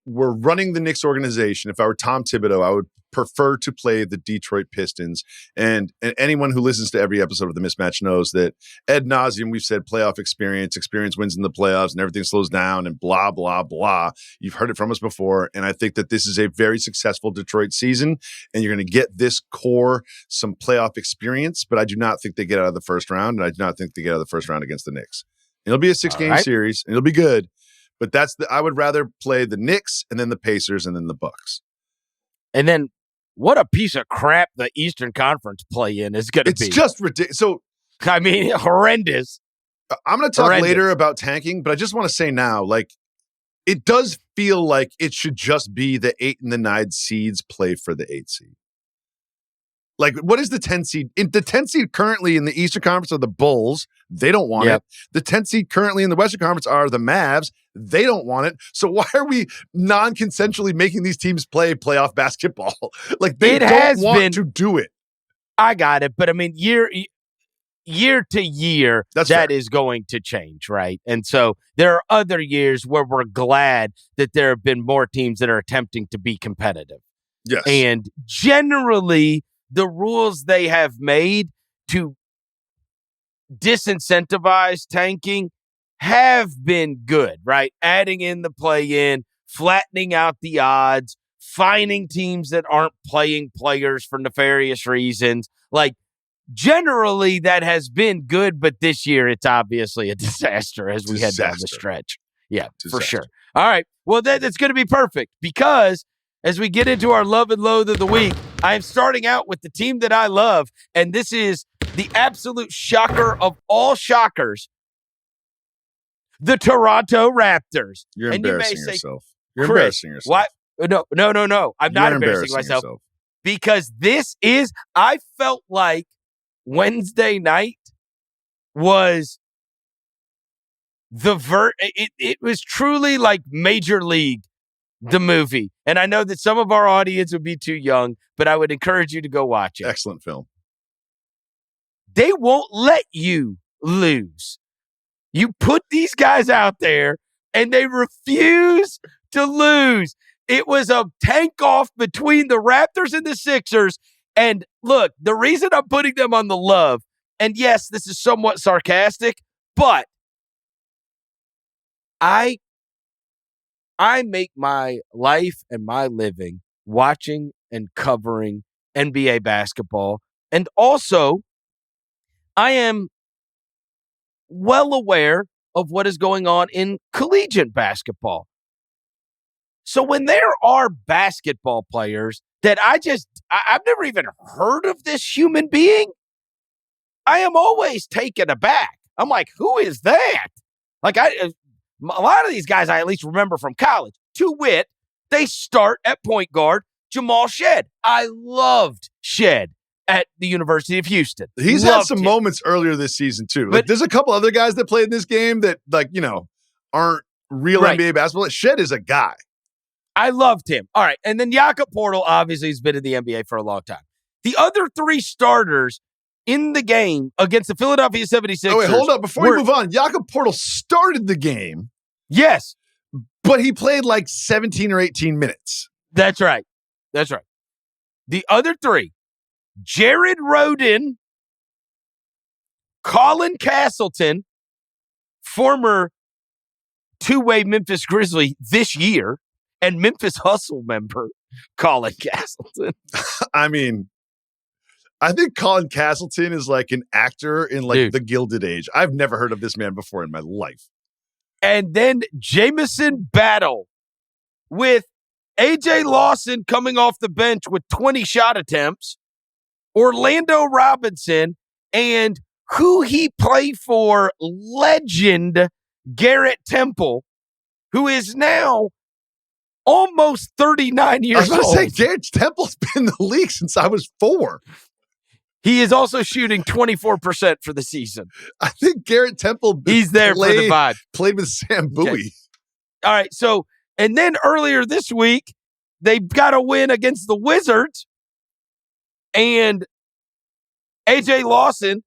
were running the Knicks organization, if I were Tom Thibodeau, I would prefer to play the Detroit Pistons. And anyone who listens to every episode of the Mismatch knows that ad nauseum we've said playoff experience wins in the playoffs and everything slows down and blah, blah, blah. You've heard it from us before. And I think that this is a very successful Detroit season and you're going to get this core some playoff experience, but I do not think they get out of the first round. And I do not think they get out of the first round against the Knicks. It'll be a 6-game series and it'll be good, but I would rather play the Knicks and then the Pacers and then the Bucks. And then what a piece of crap the Eastern Conference play-in is going to be. It's just ridiculous. So, I mean, horrendous. I'm going to talk later about tanking, but I just want to say now, like, it does feel like it should just be the 8 and the 9 seeds play for the 8 seed. Like, what is the 10 seed? The 10 seed currently in the Eastern Conference are the Bulls. They don't want it. The 10 seed currently in the Western Conference are the Mavs. They don't want it. So why are we non-consensually making these teams play playoff basketball? Like, they don't want to do it. I got it. But I mean, year to year, That's that fair. is going to change, right? And so there are other years where we're glad that there have been more teams that are attempting to be competitive. Yes. And generally, the rules they have made to disincentivize tanking have been good, right? Adding in the play-in, flattening out the odds, fining teams that aren't playing players for nefarious reasons. Like, generally, that has been good, but this year it's obviously a disaster as we head down the stretch. Yeah, for sure. All right. Well, that's going to be perfect because as we get into our love and loathe of the week, I am starting out with the team that I love, and this is the absolute shocker of all shockers, the Toronto Raptors. You're and embarrassing you may yourself. Say, You're embarrassing yourself. What? No. I'm not embarrassing myself. Because this is, I felt like Wednesday night was it was truly like Major League, the movie. And I know that some of our audience would be too young, but I would encourage you to go watch it. Excellent film. They won't let you lose. You put these guys out there and they refuse to lose. It was a tank off between the Raptors and the Sixers. And look, the reason I'm putting them on the love, and yes, this is somewhat sarcastic, but I make my life and my living watching and covering NBA basketball. And also, I am well aware of what is going on in collegiate basketball. So when there are basketball players that I've never even heard of this human being, I am always taken aback. I'm like, who is that? Like, a lot of these guys I at least remember from college. To wit, they start at point guard, Jamal Shead. I loved Shead at the University of Houston. He's had some moments earlier this season, too. Like, there's a couple other guys that played in this game that, aren't real NBA basketball. Shead is a guy. I loved him. All right. And then Jakob Poeltl obviously has been in the NBA for a long time. The other three starters in the game against the Philadelphia 76ers. Oh, wait, hold up. Before we move on, Jakob Poeltl started the game. Yes. But he played like 17 or 18 minutes. That's right. The other three, Jared Rhoden, Colin Castleton, former two-way Memphis Grizzly this year, and Memphis Hustle member Colin Castleton. I mean, I think Colin Castleton is like an actor in the Gilded Age. I've never heard of this man before in my life. And then Jamison Battle with A.J. Lawson coming off the bench with 20 shot attempts, Orlando Robinson, and who he played for, legend Garrett Temple, who is now almost 39 years old. I was going to say, Garrett Temple's been in the league since I was 4. He is also shooting 24% for the season. I think Garrett Temple he's there for the vibe. Played with Sam Bowie. Okay. All right, so, and then earlier this week, they got a win against the Wizards, and A.J. Lawson,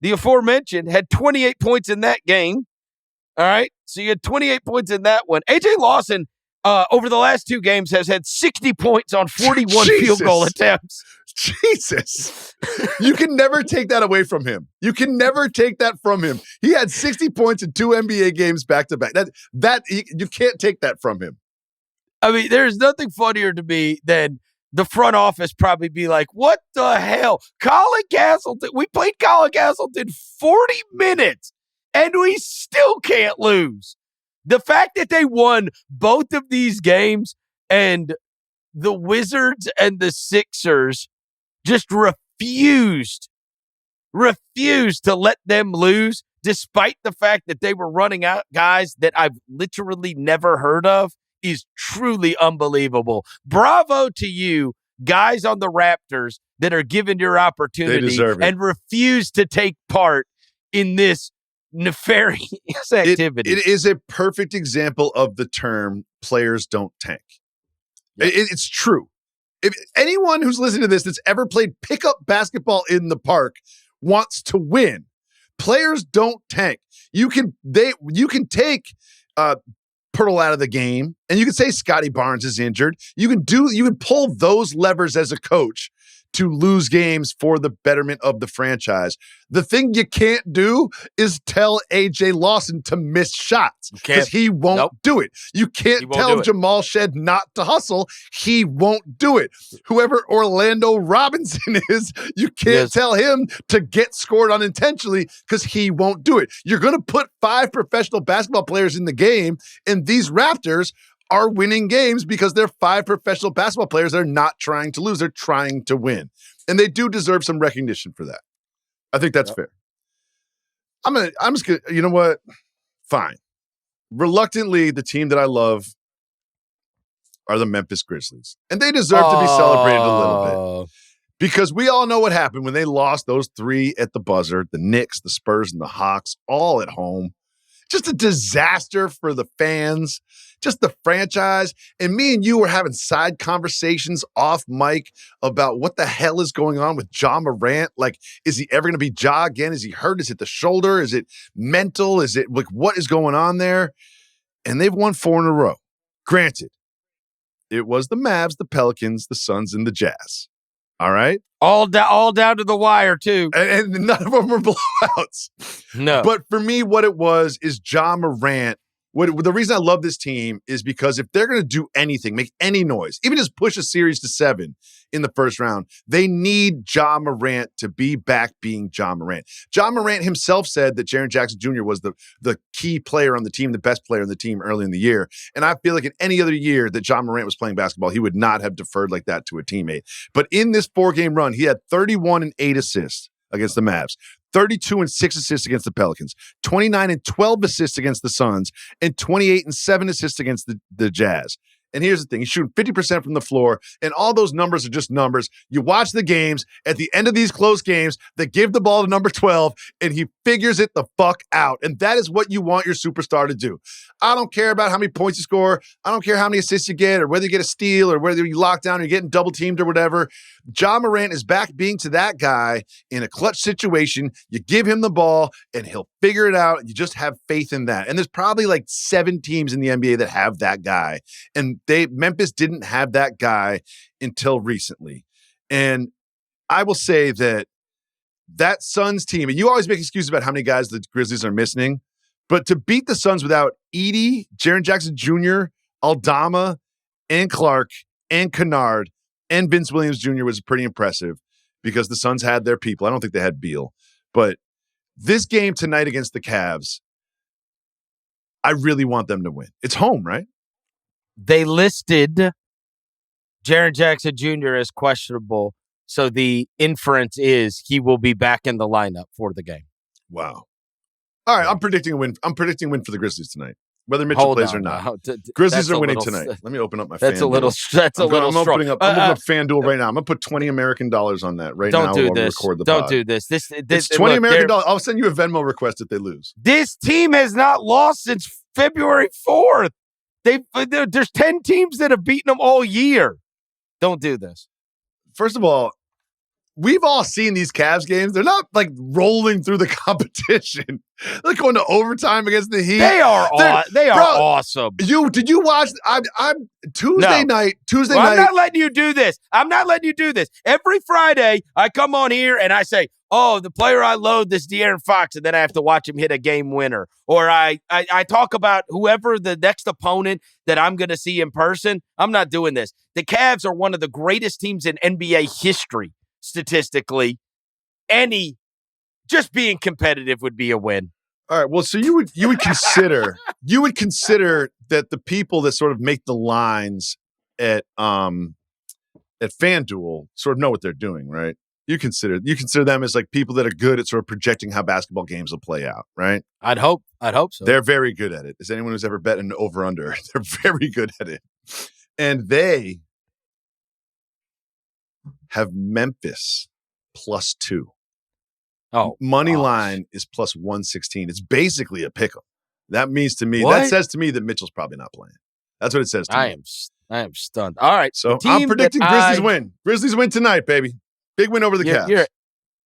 the aforementioned, had 28 points in that game. All right, so you had 28 points in that one. A.J. Lawson, over the last 2 games, has had 60 points on 41 field goal attempts. Jesus. You can never take that away from him. You can never take that from him. He had 60 points in 2 NBA games back to back. You can't take that from him. I mean, there's nothing funnier to me than the front office probably be like, what the hell? Colin Castleton, we played Colin Castleton 40 minutes and we still can't lose. The fact that they won both of these games and the Wizards and the Sixers just refused to let them lose, despite the fact that they were running out guys that I've literally never heard of, is truly unbelievable. Bravo to you, guys on the Raptors that are given your opportunity and refuse to take part in this nefarious activity. It is a perfect example of the term players don't tank. Yes. It's true. If anyone who's listening to this that's ever played pickup basketball in the park wants to win, players don't tank. You can take Pirtle out of the game, and you can say Scotty Barnes is injured. You can pull those levers as a coach to lose games for the betterment of the franchise. The thing you can't do is tell AJ Lawson to miss shots because he won't do it. You can't tell Jamal Shed not to hustle. He won't do it. Whoever Orlando Robinson is, you can't tell him to get scored unintentionally because he won't do it. You're going to put 5 professional basketball players in the game, and these Raptors are winning games because they're 5 professional basketball players that are not trying to lose. They're trying to win. And they do deserve some recognition for that. I think that's fair. I'm just gonna, you know what? Fine. Reluctantly, the team that I love are the Memphis Grizzlies. And they deserve to be celebrated a little bit. Because we all know what happened when they lost those 3 at the buzzer, the Knicks, the Spurs, and the Hawks, all at home. Just a disaster for the fans, just the franchise. And me and you were having side conversations off mic about what the hell is going on with Ja Morant. Like, is he ever going to be Ja again? Is he hurt? Is it the shoulder? Is it mental? Is it like, what is going on there? And they've won 4 in a row. Granted, it was the Mavs, the Pelicans, the Suns, and the Jazz. All right? All down to the wire, too. And none of them were blowouts. No. But for me, what it was is Ja Morant. The reason I love this team is because if they're going to do anything, make any noise, even just push a series to 7 in the first round, they need Ja Morant to be back being Ja Morant. Ja Morant himself said that Jaren Jackson Jr. was the key player on the team, the best player on the team early in the year. And I feel like in any other year that Ja Morant was playing basketball, he would not have deferred like that to a teammate. But in this 4-game run, he had 31 and 8 assists against the Mavs, 32 and 6 assists against the Pelicans, 29 and 12 assists against the Suns, and 28 and 7 assists against the Jazz. And here's the thing. He's shooting 50% from the floor, and all those numbers are just numbers. You watch the games. At the end of these close games, they give the ball to number 12, and he figures it the fuck out. And that is what you want your superstar to do. I don't care about how many points you score. I don't care how many assists you get or whether you get a steal or whether you lock down or you're getting double-teamed or whatever. Ja Morant is back being to that guy in a clutch situation. You give him the ball, and he'll figure it out. You just have faith in that. And there's probably like 7 teams in the NBA that have that guy. And Memphis didn't have that guy until recently. And I will say that Suns team, and you always make excuses about how many guys the Grizzlies are missing, but to beat the Suns without Edey, Jaren Jackson Jr., Aldama, and Clark, and Kennard, and Vince Williams Jr. was pretty impressive because the Suns had their people. I don't think they had Beal. But this game tonight against the Cavs, I really want them to win. It's home, right? They listed Jaren Jackson Jr. as questionable, so the inference is he will be back in the lineup for the game. Wow. All right, I'm predicting a win. I'm predicting a win for the Grizzlies tonight, whether Mitchell plays or not. Grizzlies are winning tonight. Let me open up my. That's a little. That's a little strong. I'm opening up FanDuel right now. I'm gonna put $20 American on that right now. Don't do this. Don't do this. It's $20 American. I'll send you a Venmo request if they lose. This team has not lost since February 4th. There's 10 teams that have beaten them all year. Don't do this. First of all, we've all seen these Cavs games. They're not like rolling through the competition. They're going to overtime against the Heat. They are awesome. Did you watch? I'm Tuesday night. I'm not letting you do this. Every Friday, I come on here and I say, "Oh, the player I loathe is De'Aaron Fox," and then I have to watch him hit a game winner. Or I talk about whoever the next opponent that I'm going to see in person. I'm not doing this. The Cavs are one of the greatest teams in NBA history. Statistically, just being competitive would be a win. All right. Well, so you would consider that the people that sort of make the lines at FanDuel sort of know what they're doing, right? You consider them as like people that are good at sort of projecting how basketball games will play out, right? I'd hope so. They're very good at it. As anyone who's ever bet an over/under, they're very good at it, and they have Memphis +2. Oh, money line is +116. It's basically a pick'em. That means to me, What? that says to me that Mitchell's probably not playing. That's what it says to me. I am stunned. All right. So I'm predicting Grizzlies win. Grizzlies win tonight, baby. Big win over the Cavs.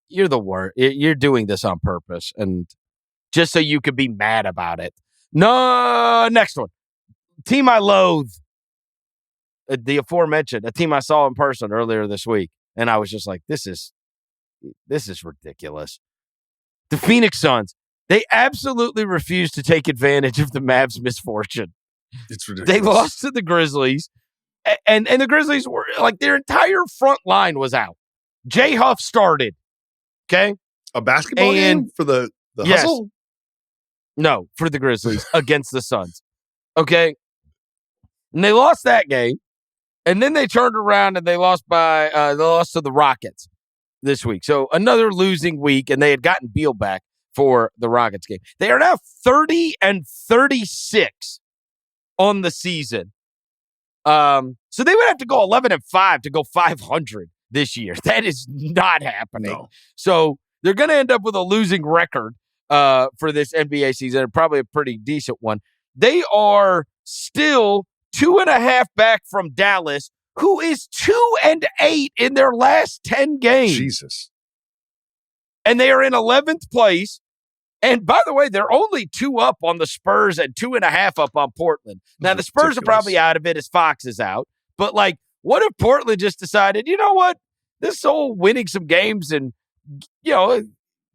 You're the worst. You're doing this on purpose, and just so you could be mad about it. No, next one. Team I loathe. The aforementioned, a team I saw in person earlier this week, and I was just like, this is ridiculous. The Phoenix Suns. They absolutely refused to take advantage of the Mavs' misfortune. It's ridiculous. They lost to the Grizzlies, and the Grizzlies were like their entire front line was out. Jay Huff started. Okay, a basketball game for the hustle? No, for the Grizzlies against the Suns. Okay, and they lost that game, and then they turned around and they lost to the Rockets this week. So another losing week, and they had gotten Beal back for the Rockets game. They are now 30-36 on the season. So they would have to go 11-5 to go 500 this year. That is not happening. No. So they're going to end up with a losing record for this NBA season, and probably a pretty decent one. They are still 2.5 back from Dallas, who is 2-8 in their last 10 games. Jesus. And they are in 11th place. And by the way, they're only 2 up on the Spurs and 2.5 up on Portland. Now, the Spurs are probably out of it as Fox is out. But, like, what if Portland just decided, you know what? This whole winning some games and, you know,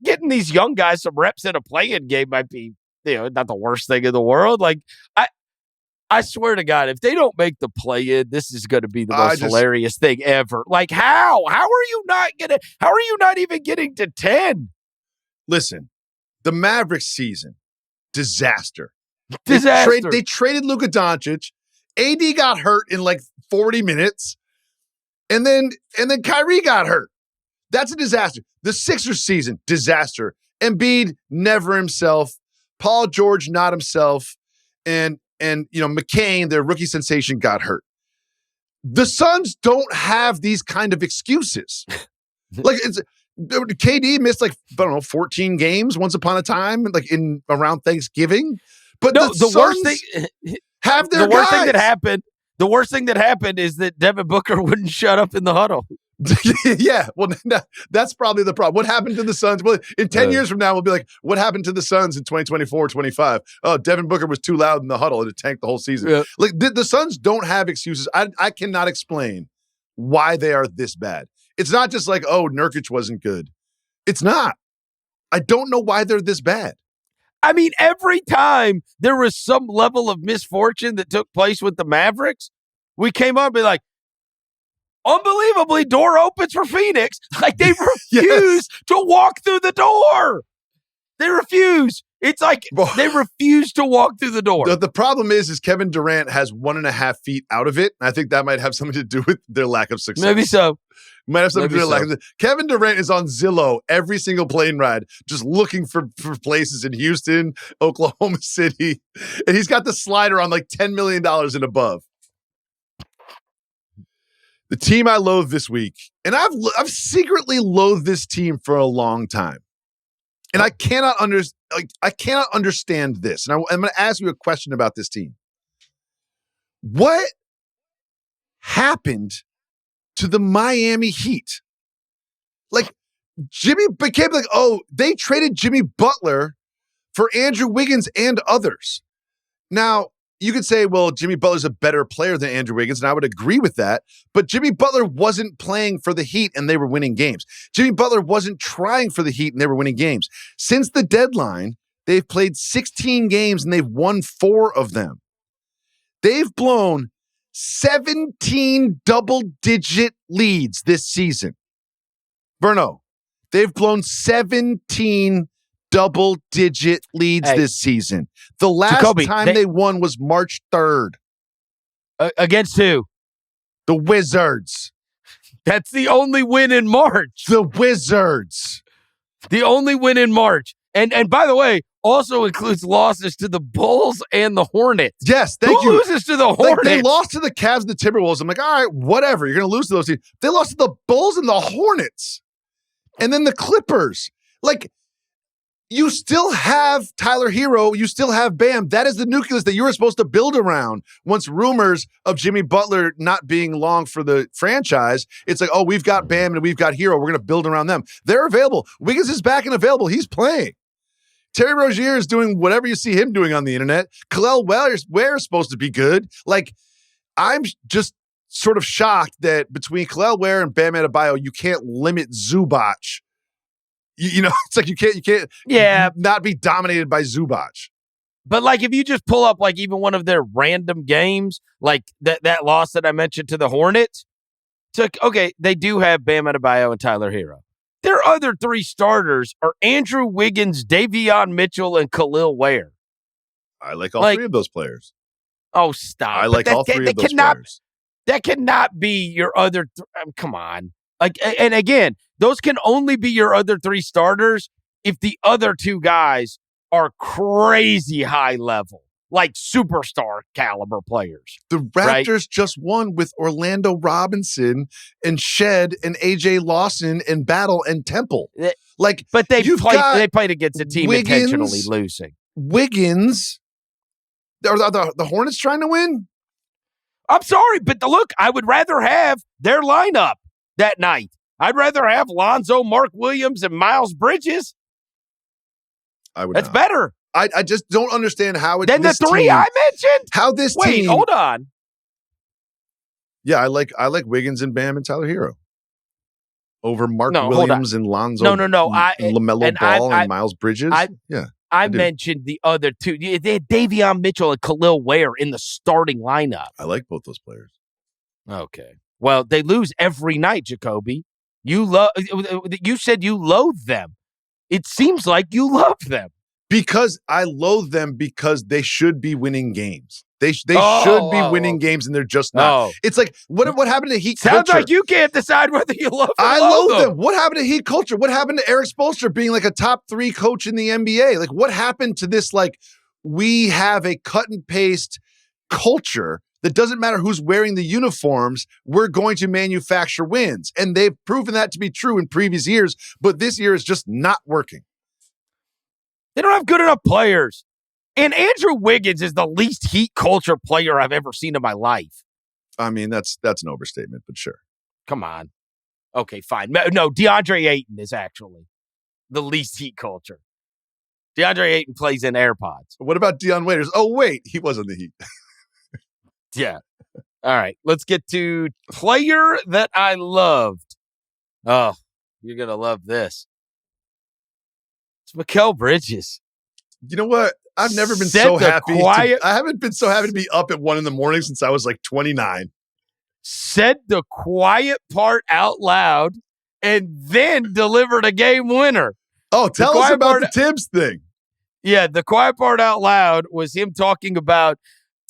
getting these young guys some reps in a play-in game might be, you know, not the worst thing in the world. Like, I swear to God, if they don't make the play-in, this is going to be the most hilarious thing ever. Like, how? How are you not even getting to 10? Listen, the Mavericks season, disaster. Disaster. They traded Luka Doncic. AD got hurt in like 40 minutes. And then Kyrie got hurt. That's a disaster. The Sixers season, disaster. Embiid, never himself. Paul George, not himself. And McCain, their rookie sensation, got hurt. The Suns don't have these kind of excuses. Like, KD missed 14 games once upon a time, like in around Thanksgiving. But no, the worst thing have their the worst thing that happened. The worst thing that happened is that Devin Booker wouldn't shut up in the huddle. Yeah, well, that's probably the problem. What happened to the Suns? Well, in 10 years from now, we'll be like, what happened to the Suns in 2024, 25? Oh, Devin Booker was too loud in the huddle and it tanked the whole season. Yeah. Like, the Suns don't have excuses. I cannot explain why they are this bad. It's not just like, oh, Nurkic wasn't good. It's not. I don't know why they're this bad. I mean, every time there was some level of misfortune that took place with the Mavericks, we came up and be like, unbelievably, door opens for Phoenix. Like, they refuse to walk through the door. They refuse. It's like they refuse to walk through the door. The problem is Kevin Durant has 1.5 feet out of it. I think that might have something to do with their lack of success. Maybe so. Might have something to do with lack of success. Kevin Durant is on Zillow every single plane ride, just looking for places in Houston, Oklahoma City. And he's got the slider on like $10 million and above. The team I loathe this week, and I've secretly loathed this team for a long time. And I cannot understand this. And I'm going to ask you a question about this team. What happened to the Miami Heat? Like, Jimmy became like, oh, they traded Jimmy Butler for Andrew Wiggins and others. Now, you could say, well, Jimmy Butler's a better player than Andrew Wiggins, and I would agree with that. But Jimmy Butler wasn't playing for the Heat, and they were winning games. Jimmy Butler wasn't trying for the Heat, and they were winning games. Since the deadline, they've played 16 games, and they've won 4 of them. They've blown 17 double-digit leads this season. Verno, they've blown 17 double-digit leads this season. The last Jacoby, time they won was March 3rd. Against who? The Wizards. That's the only win in March. The Wizards. The only win in March. And by the way, also includes losses to the Bulls and the Hornets. Yes, thank you. Who loses to the Hornets? Like, they lost to the Cavs and the Timberwolves. I'm like, all right, whatever. You're going to lose to those teams. They lost to the Bulls and the Hornets. And then the Clippers. Like, you still have Tyler Hero. You still have Bam. That is the nucleus that you were supposed to build around. Once rumors of Jimmy Butler not being long for the franchise, it's like, oh, we've got Bam and we've got Hero. We're going to build around them. They're available. Wiggins is back and available. He's playing. Terry Rozier is doing whatever you see him doing on the internet. Khalil Ware is supposed to be good. Like, I'm just sort of shocked that between Khalil Ware and Bam Adebayo, you can't limit Zubac. You know, it's like you can't not be dominated by Zubac. But like if you just pull up like even one of their random games, like that loss that I mentioned to the Hornets, it's like, okay, they do have Bam Adebayo and Tyler Hero. Their other three starters are Andrew Wiggins, Davion Mitchell, and Khalil Ware. I like all three of those players. Oh, stop. I like all three of those players. That cannot be your other come on. Like, and again, those can only be your other three starters if the other two guys are crazy high level, like superstar caliber players. The Raptors just won with Orlando Robinson and Shed and AJ Lawson and Battle and Temple. Like, but they played against a team intentionally losing. Wiggins, are the Hornets trying to win? I'm sorry, but look, I would rather have their lineup that night. I'd rather have Lonzo, Mark Williams, and Miles Bridges. That's better. I just don't understand how it's then the three I mentioned. How this team? Wait, hold on. Yeah, I like Wiggins and Bam and Tyler Hero over Mark Williams and Lonzo. No. LaMelo Ball and Miles Bridges. I mentioned the other two. They had Davion Mitchell and Khalil Ware in the starting lineup. I like both those players. Okay. Well, they lose every night, Jacoby. You said you loathe them. It seems like you love them. Because I loathe them because they should be winning games. They should be winning games and they're just not. It's like, what happened to Heat culture? Sounds like you can't decide whether you love them. I loathe them. What happened to Heat culture? What happened to Eric Spoelstra being like a top 3 coach in the NBA? Like, what happened to this, like, we have a cut and paste culture that doesn't matter who's wearing the uniforms, we're going to manufacture wins. And they've proven that to be true in previous years, but this year is just not working. They don't have good enough players. And Andrew Wiggins is the least Heat culture player I've ever seen in my life. I mean, that's an overstatement, but sure. Come on. Okay, fine. No, DeAndre Ayton is actually the least Heat culture. DeAndre Ayton plays in AirPods. What about Dion Waiters? Oh, wait, he was in the Heat. Yeah. All right, let's get to player that I loved. Oh, you're going to love this. It's Mikal Bridges. You know what? I've never been so happy. I haven't been so happy to be up at 1 a.m. since I was like 29. Said the quiet part out loud and then delivered a game winner. Oh, tell us about the Tibbs thing. Yeah, the quiet part out loud was him talking about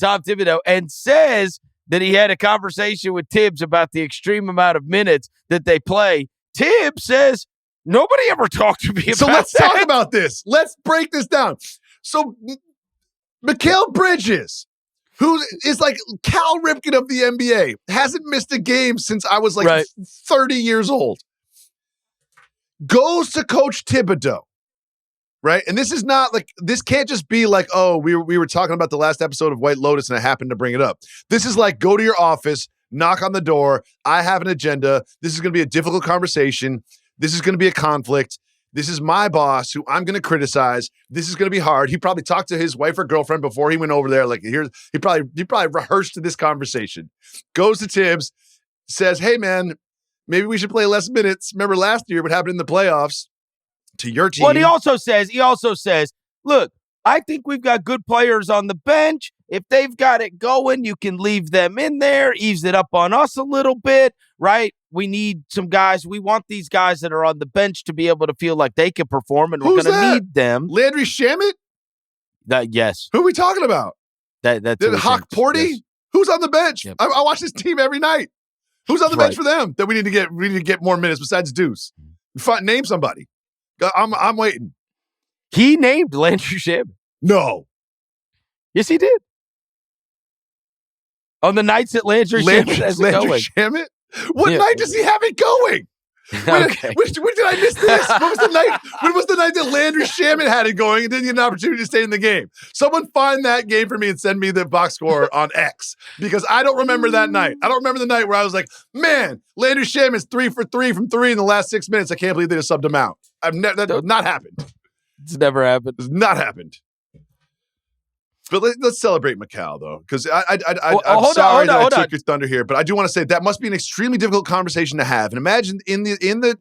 Tom Thibodeau and says that he had a conversation with Tibbs about the extreme amount of minutes that they play. Tibbs says, nobody ever talked to me about that. So let's talk about this. Let's break this down. So Mikal Bridges, who is like Cal Ripken of the NBA, hasn't missed a game since I was like 30 years old, goes to Coach Thibodeau, right? And this is not like, this can't just be like, oh, we were talking about the last episode of White Lotus and I happened to bring it up. This is like, go to your office, knock on the door. I have an agenda. This is going to be a difficult conversation. This is going to be a conflict. This is my boss who I'm going to criticize. This is going to be hard. He probably talked to his wife or girlfriend before he went over there. Like, he probably rehearsed this conversation. Goes to Tibbs, says, hey, man, maybe we should play less minutes. Remember last year what happened in the playoffs to your team? Well, he also says, look, I think we've got good players on the bench. If they've got it going, you can leave them in there, ease it up on us a little bit, right? We need some guys. We want these guys that are on the bench to be able to feel like they can perform, and we're going to need them. Landry Shamet? Yes. Who are we talking about? That's Hawk Porty? Yes. Who's on the bench? Yep. I watch this team every night. Who's on the bench for them that we need to get more minutes besides Deuce? Name somebody. I'm waiting. He named Landry Shamet. No. Yes, he did. On the nights that Landry Shamet has it going. Shamet? What night does he have it going? Okay. When did I miss this? When was the night that Landry Shamet had it going and didn't get an opportunity to stay in the game? Someone find that game for me and send me the box score on X, because I don't remember that night. I don't remember the night where I was like, man, Landry Shamet's 3 for 3 from 3 in the last 6 minutes. I can't believe they just subbed him out. That has not happened. It's never happened. It's not happened. But let's celebrate Mikal, though, because I'm sorry that I took your thunder here, but I do want to say that must be an extremely difficult conversation to have. And imagine in the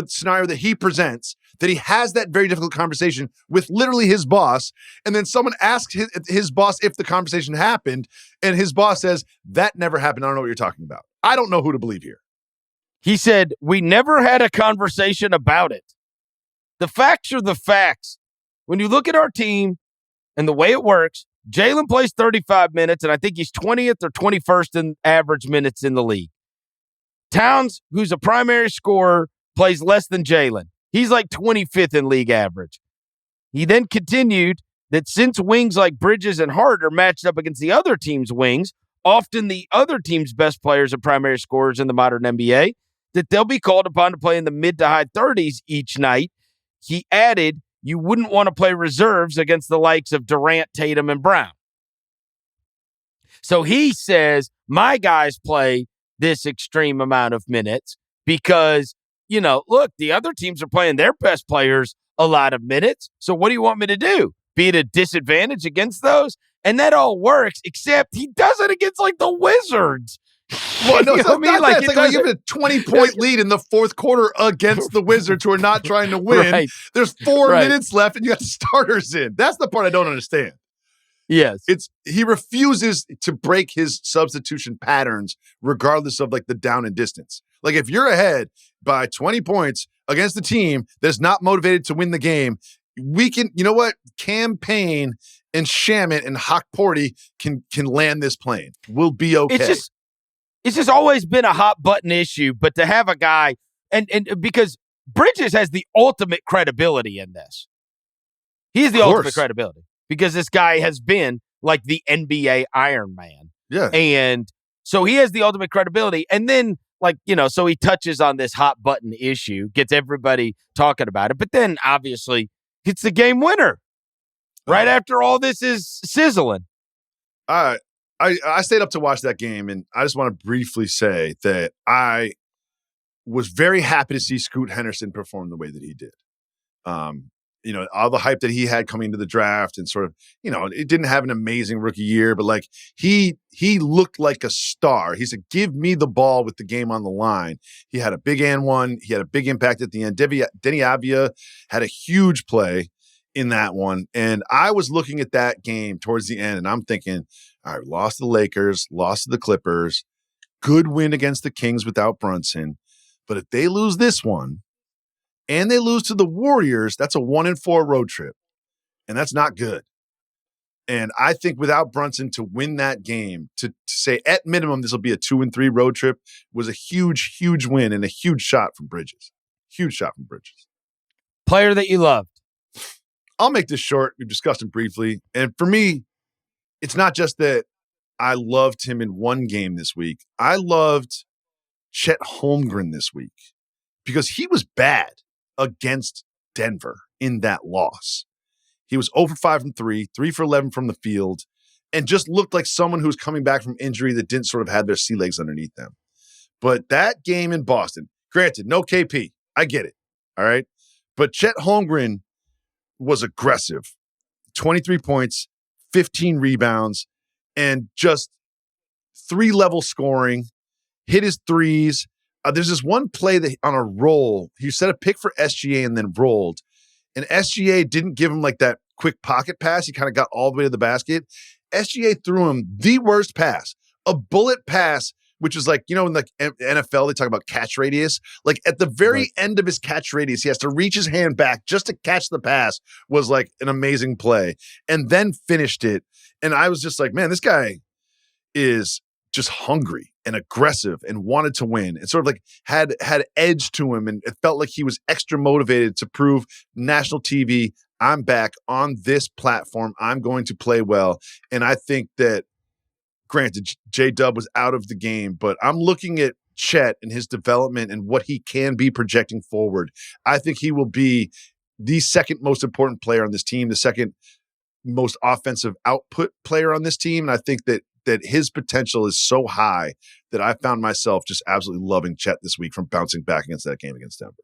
scenario that he presents, that he has that very difficult conversation with literally his boss, and then someone asks his boss if the conversation happened, and his boss says, that never happened. I don't know what you're talking about. I don't know who to believe here. He said, we never had a conversation about it. The facts are the facts. When you look at our team, and the way it works, Jalen plays 35 minutes, and I think he's 20th or 21st in average minutes in the league. Towns, who's a primary scorer, plays less than Jalen. He's like 25th in league average. He then continued that since wings like Bridges and Hart are matched up against the other team's wings, often the other team's best players and primary scorers in the modern NBA, that they'll be called upon to play in the mid to high 30s each night. He added, you wouldn't want to play reserves against the likes of Durant, Tatum, and Brown. So he says, my guys play this extreme amount of minutes because, look, the other teams are playing their best players a lot of minutes. So what do you want me to do? Be at a disadvantage against those? And that all works, except he does it against, the Wizards. Well, no, it's I give it a 20-point lead in the fourth quarter against the Wizards, who are not trying to win. Right. There's 4 minutes left, and you got the starters in. That's the part I don't understand. Yes. He refuses to break his substitution patterns, regardless of, the down and distance. If you're ahead by 20 points against the team that's not motivated to win the game, we can, Cam Payne and Shamet and Hawk Porty can land this plane. We'll be okay. It's just always been a hot button issue, but to have a guy, and because Bridges has the ultimate credibility in this. He has the ultimate credibility because this guy has been like the NBA Iron Man. Yeah. And so he has the ultimate credibility. And then, so he touches on this hot button issue, gets everybody talking about it, but then obviously it's the game winner right after all this is sizzling. I stayed up to watch that game, and I just want to briefly say that I was very happy to see Scoot Henderson perform the way that he did. All the hype that he had coming into the draft, and sort of, it didn't have an amazing rookie year, but he looked like a star. He said, give me the ball with the game on the line. He had a big and one. He had a big impact at the end. Denny Avdia had a huge play in that one. And I was looking at that game towards the end, and I'm thinking, all right, lost to the Lakers, lost to the Clippers, good win against the Kings without Brunson. But if they lose this one and they lose to the Warriors, that's a 1-4 road trip. And that's not good. And I think without Brunson to win that game, to say at minimum this will be a 2-3 road trip, was a huge, huge win and a huge shot from Bridges. Huge shot from Bridges. Player that you loved. I'll make this short. We've discussed him briefly. And for me, it's not just that I loved him in one game this week. I loved Chet Holmgren this week because he was bad against Denver in that loss. He was 0 for 5 from 3, 3 for 11 from the field, and just looked like someone who was coming back from injury that didn't sort of have their sea legs underneath them. But that game in Boston, granted, no KP. I get it. All right. But Chet Holmgren was aggressive. 23 points, 15 rebounds, and just 3-level scoring, hit his threes. There's this one play that on a roll, he set a pick for SGA and then rolled. And SGA didn't give him that quick pocket pass. He kind of got all the way to the basket. SGA threw him the worst pass, a bullet pass, which is in the NFL, they talk about catch radius. At the very end of his catch radius, he has to reach his hand back just to catch the pass, was an amazing play, and then finished it. And I was just man, this guy is just hungry and aggressive and wanted to win and sort of had edge to him. And it felt like he was extra motivated to prove national TV, I'm back on this platform. I'm going to play well. And I think that, granted, J-Dub was out of the game, but I'm looking at Chet and his development and what he can be projecting forward, I think he will be the second most important player on this team, the second most offensive output player on this team. And I think that his potential is so high that I found myself just absolutely loving Chet this week from bouncing back against that game against Denver.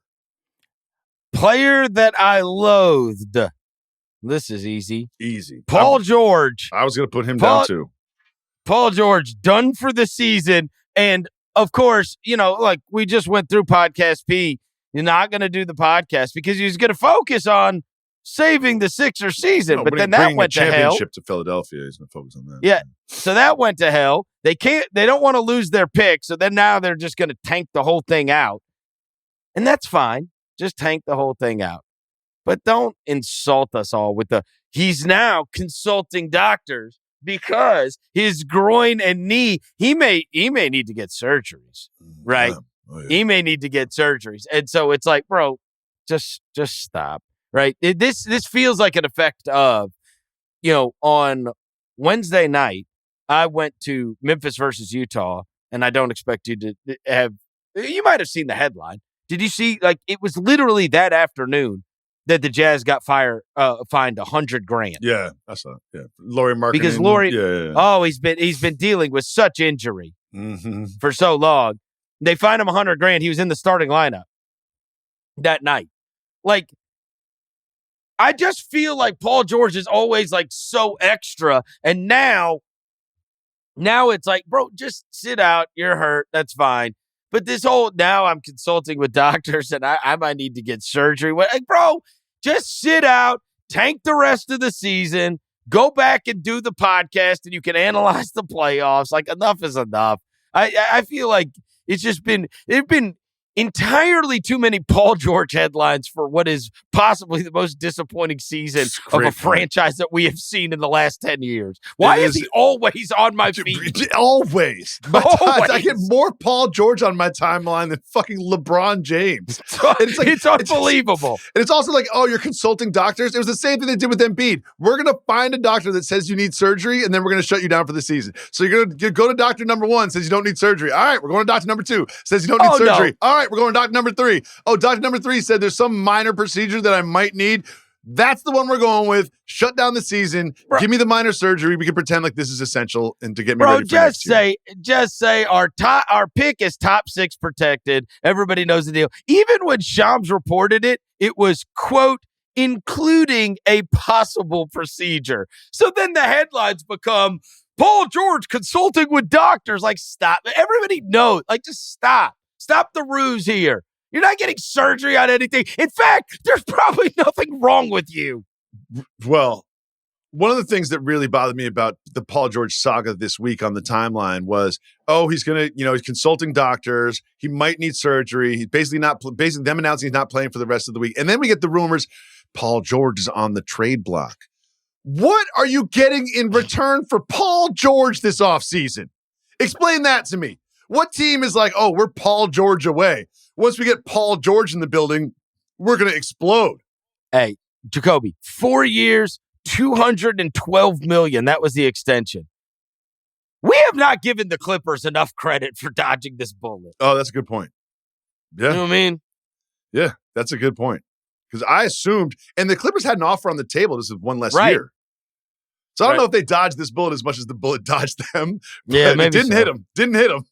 Player that I loathed. This is easy. Easy. Paul George. I was going to put him down too. Paul George, done for the season. And of course, like we just went through Podcast P. You're not going to do the podcast because he was going to focus on saving the Sixers season. No, but then that went to hell. Championship to Philadelphia. He's going to focus on that. Yeah. So that went to hell. They don't want to lose their pick. So then now they're just going to tank the whole thing out. And that's fine. Just tank the whole thing out. But don't insult us all with he's now consulting doctors because his groin and knee, he may need to get surgeries, right? Oh, yeah. He may need to get surgeries. And so it's like, bro, just stop, right? This feels like an effect of, on Wednesday night, I went to Memphis versus Utah, and I don't expect you to have, you might have seen the headline. Did you see, it was literally that afternoon that the Jazz got fined $100,000. Yeah, I saw it. Yeah, Lauri Markkanen. Because Lauri, he's been dealing with such injury for so long. They fined him $100,000. He was in the starting lineup that night. I just feel like Paul George is always so extra, and now it's like, bro, just sit out. You're hurt. That's fine. But now I'm consulting with doctors and I might need to get surgery. Bro, just sit out, tank the rest of the season, go back and do the podcast and you can analyze the playoffs. Enough is enough. I feel like it's been entirely too many Paul George headlines for what is possibly the most disappointing season of a franchise that we have seen in the last 10 years. Why is he always on my feed? Always. I get more Paul George on my timeline than fucking LeBron James. It's unbelievable. And it's also you're consulting doctors. It was the same thing they did with Embiid. We're going to find a doctor that says you need surgery, and then we're going to shut you down for the season. So you're going to go to doctor number 1, says you don't need surgery. All right, we're going to doctor number 2, says you don't need surgery. No. All right, we're going to doctor number 3. Oh, doctor number 3 said there's some minor procedure that I might need. That's the one we're going with. Shut down the season. Bro, give me the minor surgery. We can pretend like this is essential and to get me ready for next year. Just say our pick is top 6 protected. Everybody knows the deal. Even when Shams reported it, it was, quote, including a possible procedure. So then the headlines become Paul George consulting with doctors. Stop. Everybody knows. Just stop. Stop the ruse here. You're not getting surgery on anything. In fact, there's probably nothing wrong with you. Well, one of the things that really bothered me about the Paul George saga this week on the timeline was, he's going to, he's consulting doctors. He might need surgery. He's basically them announcing he's not playing for the rest of the week. And then we get the rumors Paul George is on the trade block. What are you getting in return for Paul George this offseason? Explain that to me. What team is we're Paul George away? Once we get Paul George in the building, we're going to explode. Hey, Jacoby, 4 years, $212 million. That was the extension. We have not given the Clippers enough credit for dodging this bullet. Oh, that's a good point. Yeah. You know what I mean? Yeah, that's a good point. Because I assumed, and the Clippers had an offer on the table. This is one less year. So I don't know if they dodged this bullet as much as the bullet dodged them. Yeah, maybe it didn't hit them. Didn't hit them.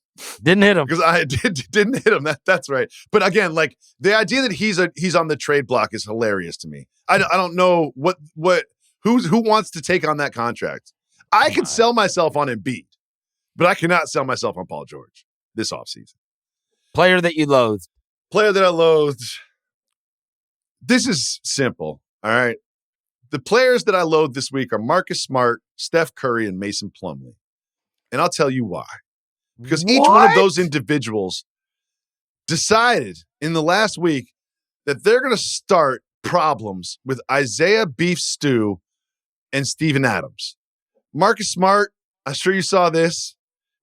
Because I didn't hit him. That's right. But again, the idea that he's on the trade block is hilarious to me. I don't know who wants to take on that contract. I could sell myself on Embiid, but I cannot sell myself on Paul George this offseason. Player that you loathed. Player that I loathed. This is simple. All right. The players that I loathed this week are Marcus Smart, Steph Curry, and Mason Plumlee. And I'll tell you why. Because each one of those individuals decided in the last week that they're going to start problems with Isaiah Beef Stew and Steven Adams. Marcus Smart, I'm sure you saw this,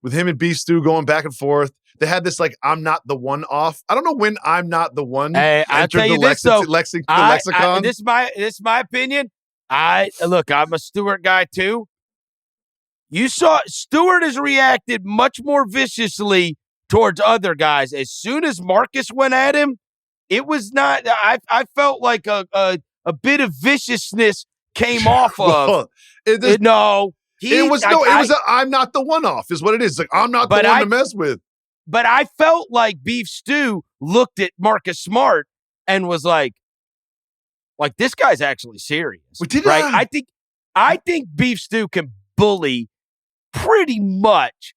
with him and Beef Stew going back and forth. They had this I'm not the one off. I don't know when I'm not the one I'll tell you this, lexicon. This is my opinion. Look, I'm a Stewart guy too. You saw Stewart has reacted much more viciously towards other guys. As soon as Marcus went at him, it was not. I felt like a bit of viciousness came off of. Well, I'm not the one off is what it is. Like, I'm not the one to mess with. But I felt like Beef Stew looked at Marcus Smart and was like this guy's actually serious, right? I think Beef Stew can bully pretty much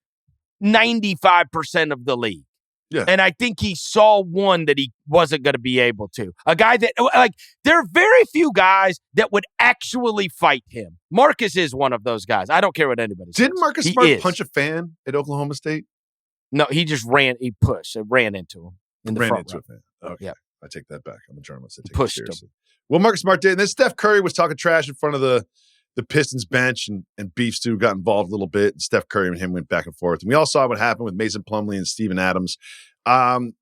95% of the league. Yeah. And I think he saw one that he wasn't going to be able to. A guy that, there are very few guys that would actually fight him. Marcus is one of those guys. I don't care what anybody says. Didn't Marcus Smart punch a fan at Oklahoma State? No, he just ran into him in the front row. A fan. Okay. Yeah. I take that back. I'm a journalist. I take pushed it seriously. him. Well, Marcus Smart did. And then Steph Curry was talking trash in front of the Pistons bench, and Beef Stew got involved a little bit, and Steph Curry and him went back and forth. And we all saw what happened with Mason Plumlee and Steven Adams.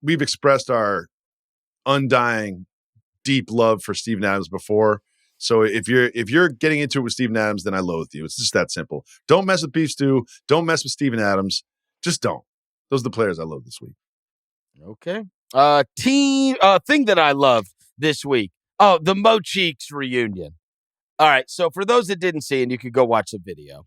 We've expressed our undying, deep love for Steven Adams before. So if you're getting into it with Steven Adams, then I loathe you. It's just that simple. Don't mess with Beef Stew. Don't mess with Steven Adams. Just don't. Those are the players I love this week. Okay. Thing that I love this week. Oh, the Mo Cheeks reunion. All right, so for those that didn't see, and you could go watch the video,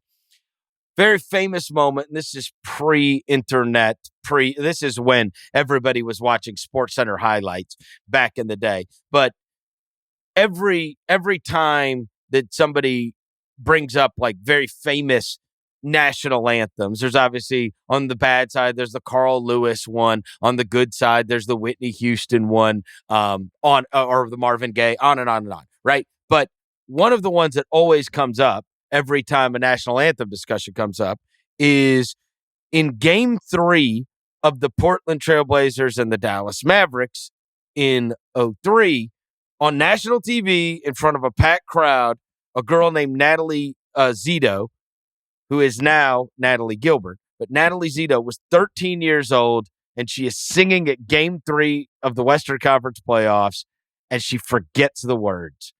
very famous moment, and this is pre-internet, this is when everybody was watching SportsCenter highlights back in the day. But every time that somebody brings up like very famous national anthems, there's obviously on the bad side, there's the Carl Lewis one. On the good side, there's the Whitney Houston one, or the Marvin Gaye, on and on and on, right? But one of the ones that always comes up every time a national anthem discussion comes up is in Game 3 of the Portland Trailblazers and the Dallas Mavericks in 2003, on national TV in front of a packed crowd, a girl named Natalie Zito, who is now Natalie Gilbert, but Natalie Zito was 13 years old, and she is singing at Game 3 of the Western Conference playoffs, and she forgets the words.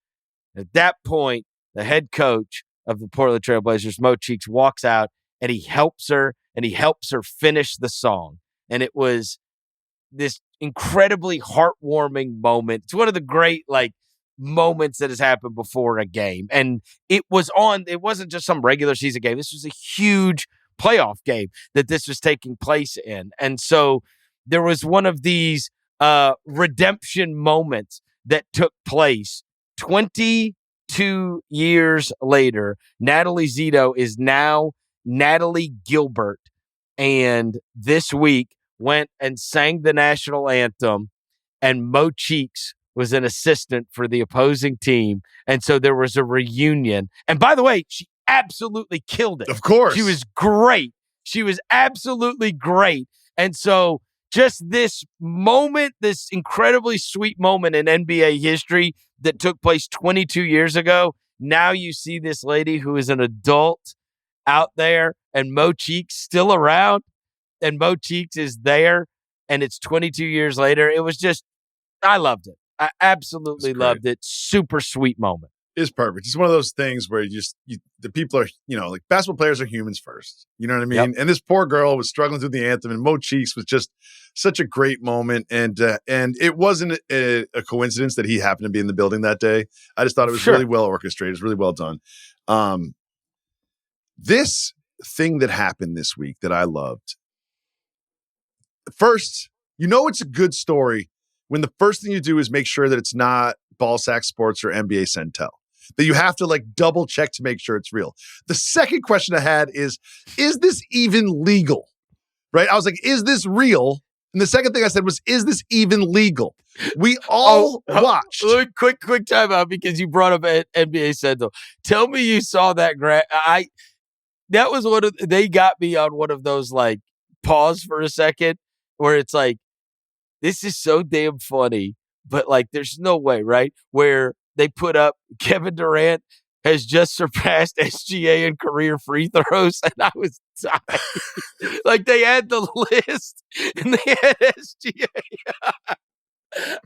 At that point, the head coach of the Portland Trailblazers, Mo Cheeks, walks out and he helps her finish the song. And it was this incredibly heartwarming moment. It's one of the great moments that has happened before a game. And it wasn't just some regular season game. This was a huge playoff game that this was taking place in. And so there was one of these redemption moments that took place 22 years later. Natalie Zito is now Natalie Gilbert, and this week went and sang the national anthem, and Mo Cheeks was an assistant for the opposing team, and so there was a reunion. And by the way, she absolutely killed it. Of course. She was great. She was absolutely great. And so just this moment, this incredibly sweet moment in NBA history that took place 22 years ago, now you see this lady who is an adult out there, and Mo Cheeks still around, and Mo Cheeks is there, and it's 22 years later. It was just, I loved it. I absolutely loved it. Super sweet moment. It's perfect. It's one of those things where the people are, basketball players are humans first. You know what I mean? Yep. And this poor girl was struggling through the anthem, and Mo Cheeks was just such a great moment. And it wasn't a coincidence that he happened to be in the building that day. I just thought it was really well orchestrated. It was really well done. This thing that happened this week that I loved. First, it's a good story when the first thing you do is make sure that it's not Ballsack Sports or NBA Centel. That you have to double check to make sure it's real. The second question I had is this even legal? Right? I was like, is this real? And the second thing I said was, is this even legal? We all watched. Quick time out because you brought up NBA Central. Tell me you saw that that was they got me on one of those pause for a second where it's this is so damn funny, but there's no way, right? Where they put up Kevin Durant has just surpassed SGA in career free throws, and I was dying. They had the list, and they had SGA.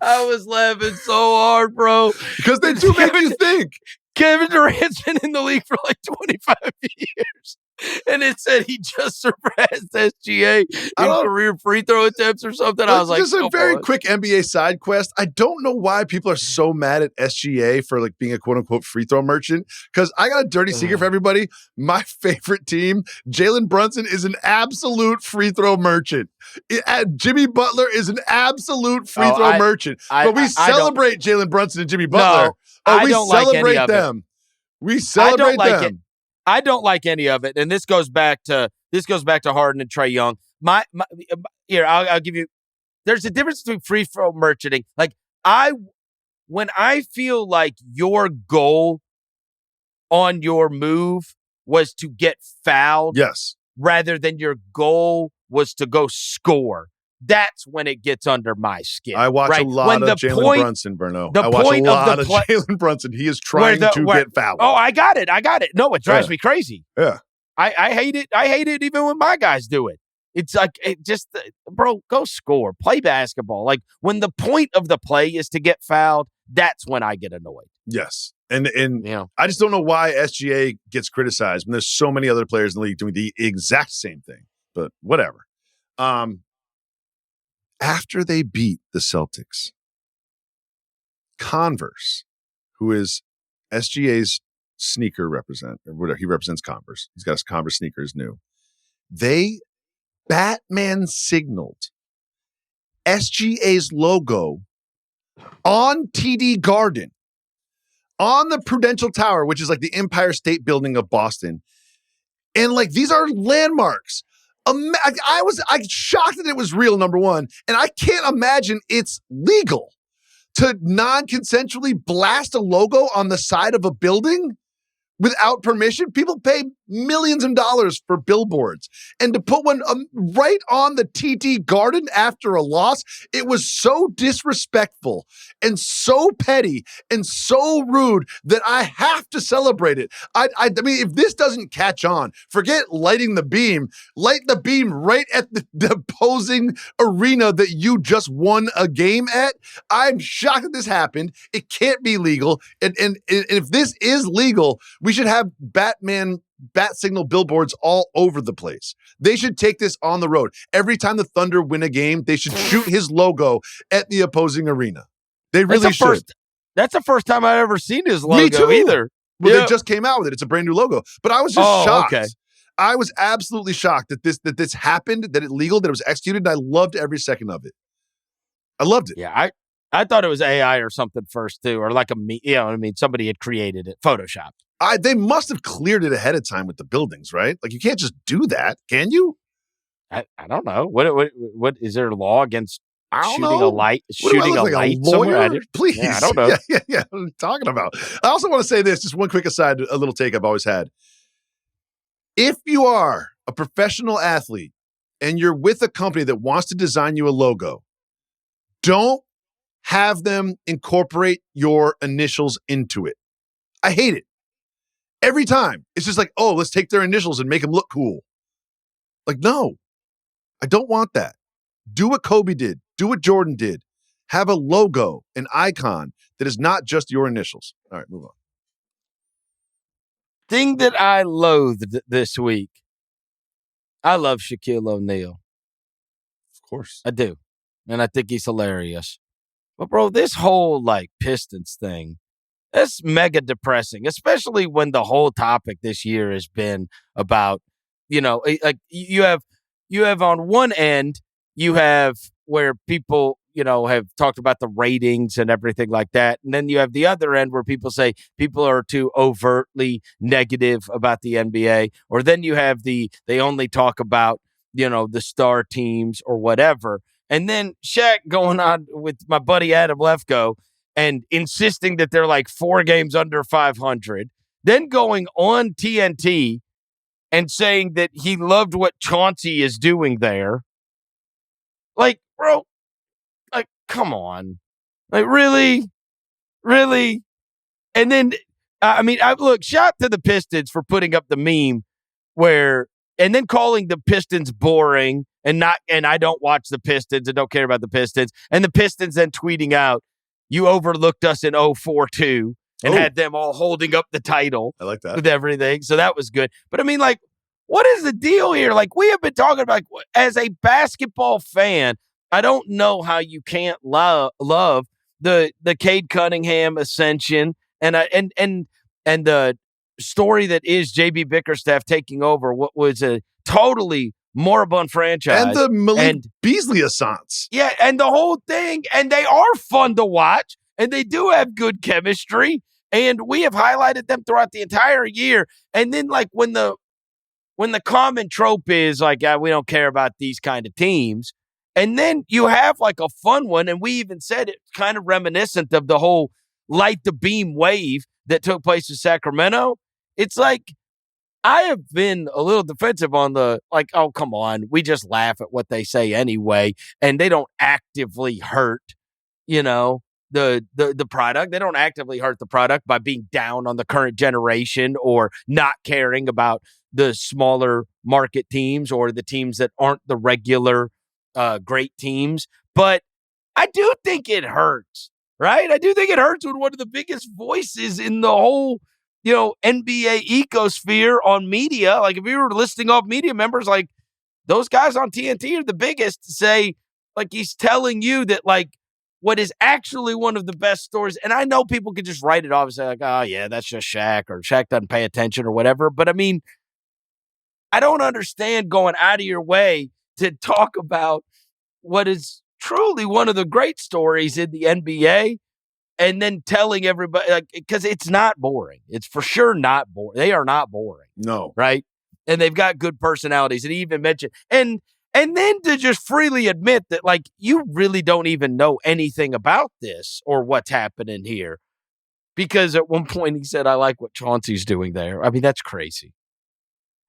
I was laughing so hard, bro. Because they do make you think. Kevin Durant's been in the league for like 25 years. And it said he just surpassed SGA in career free throw attempts or something. I was like, just a very quick NBA side quest. I don't know why people are so mad at SGA for like being a quote unquote free throw merchant. Because I got a dirty secret for everybody. My favorite team, Jalen Brunson, is an absolute free throw merchant. Jimmy Butler is an absolute free throw merchant. But we celebrate Jalen Brunson and Jimmy Butler. We celebrate them. We celebrate them. I don't like any of it, and this goes back to Harden and Trae Young. Here, I'll give you. There's a difference between free throw merchanting. Like when I feel like your goal on your move was to get fouled, yes, rather than your goal was to go score. That's when it gets under my skin. I watch a lot of Jalen Brunson, Verno. I watch a lot of Jalen Brunson. He is trying to get fouled. Oh, I got it. No, it drives me crazy. Yeah. I hate it. I hate it even when my guys do it. It's like, bro, go score. Play basketball. Like, when the point of the play is to get fouled, that's when I get annoyed. Yes. And I just don't know why SGA gets criticized when there's so many other players in the league doing the exact same thing. But whatever. After they beat the Celtics, Converse, who is SGA's sneaker he represents Converse. He's got his Converse sneakers new. They Batman signaled SGA's logo on TD Garden, on the Prudential Tower, which is like the Empire State Building of Boston. And like, these are landmarks. I'm shocked that it was real, number one. And I can't imagine it's legal to non-consensually blast a logo on the side of a building without permission. People pay millions of dollars for billboards. And to put one right on the TD Garden after a loss, it was so disrespectful and so petty and so rude that I have to celebrate it. I mean, if this doesn't catch on, forget lighting the beam. Light the beam right at the opposing arena that you just won a game at. I'm shocked that this happened. It can't be legal. And if this is legal, we should have bat signal billboards all over the place. They should take this on the road. Every time the Thunder win a game, they should shoot his logo at the opposing arena. They really should. That's the first time I've ever seen his logo either. Well, They just came out with it. It's a brand new logo. But I was just shocked. Okay. I was absolutely shocked that this happened, that it legal, that it was executed, and I loved every second of it. I loved it. Yeah, I thought it was AI or something first too, or like somebody had created it, photoshopped. They must have cleared it ahead of time with the buildings, right? Like, you can't just do that, can you? I don't know. What is there a law against shooting a light somewhere? Please. Yeah, I don't know. Yeah. What are you talking about? I also want to say this, just one quick aside, a little take I've always had. If you are a professional athlete and you're with a company that wants to design you a logo, don't have them incorporate your initials into it. I hate it. Every time. It's just like, oh, let's take their initials and make them look cool. Like, no, I don't want that. Do what Kobe did. Do what Jordan did. Have a logo, an icon that is not just your initials. All right, move on. Thing that I loathed this week. I love Shaquille O'Neal. Of course. I do. And I think he's hilarious. But, bro, this whole, Pistons thing, that's mega depressing, especially when the whole topic this year has been about, like you have on one end, you have where people, have talked about the ratings and everything like that. And then you have the other end where people say people are too overtly negative about the NBA. Or then you have they only talk about, the star teams or whatever. And then Shaq going on with my buddy Adam Lefko and insisting that they're like 4 games under 500, then going on TNT and saying that he loved what Chauncey is doing there. Like, bro, come on. Like, really? Really? And then, look, shout to the Pistons for putting up the meme and then calling the Pistons boring and I don't watch the Pistons and don't care about the Pistons. And the Pistons then tweeting out, you overlooked us in 0-4-2. and had them all holding up the title. I like that. With everything. So that was good. But I mean, like, what is the deal here? Like, we have been talking about, like, as a basketball fan, I don't know how you can't love the Cade Cunningham ascension and the story that is JB Bickerstaff taking over what was a totally moribund franchise. And the Malik Beasley assance. Yeah, and the whole thing. And they are fun to watch, and they do have good chemistry, and we have highlighted them throughout the entire year. And then, like, when the common trope is, like, we don't care about these kind of teams, and then you have, like, a fun one, and we even said it kind of reminiscent of the whole light the beam wave that took place in Sacramento. It's like, I have been a little defensive on the, like, oh, come on. We just laugh at what they say anyway, and they don't actively hurt, the product. They don't actively hurt the product by being down on the current generation or not caring about the smaller market teams or the teams that aren't the regular great teams. But I do think it hurts, right? I do think it hurts when one of the biggest voices in the whole, NBA ecosphere on media, like, if you were listing off media members, like, those guys on TNT are the biggest, to say, like, he's telling you that, like, what is actually one of the best stories. And I know people can just write it off and say, like, oh, yeah, that's just Shaq, or Shaq doesn't pay attention or whatever. But I mean, I don't understand going out of your way to talk about what is truly one of the great stories in the NBA and then telling everybody, like, because it's not boring. It's for sure not boring. They are not boring. No. Right? And they've got good personalities. And he even mentioned, and then to just freely admit that, like, you really don't even know anything about this or what's happening here. Because at one point he said, I like what Chauncey's doing there. I mean, that's crazy.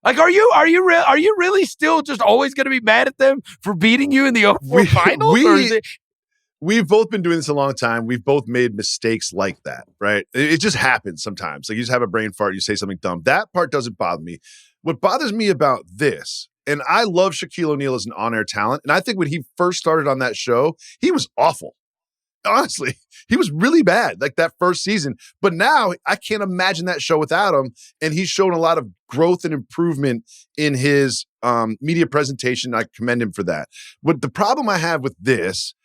Like, are you really still just always going to be mad at them for beating you in the 04 finals? We've both been doing this a long time. We've both made mistakes like that, right? It just happens sometimes. Like, you just have a brain fart, you say something dumb. That part doesn't bother me. What bothers me about this, and I love Shaquille O'Neal as an on-air talent, and I think when he first started on that show, he was awful. Honestly, he was really bad, like, that first season. But now I can't imagine that show without him, and he's shown a lot of growth and improvement in his media presentation. I commend him for that. But the problem I have with this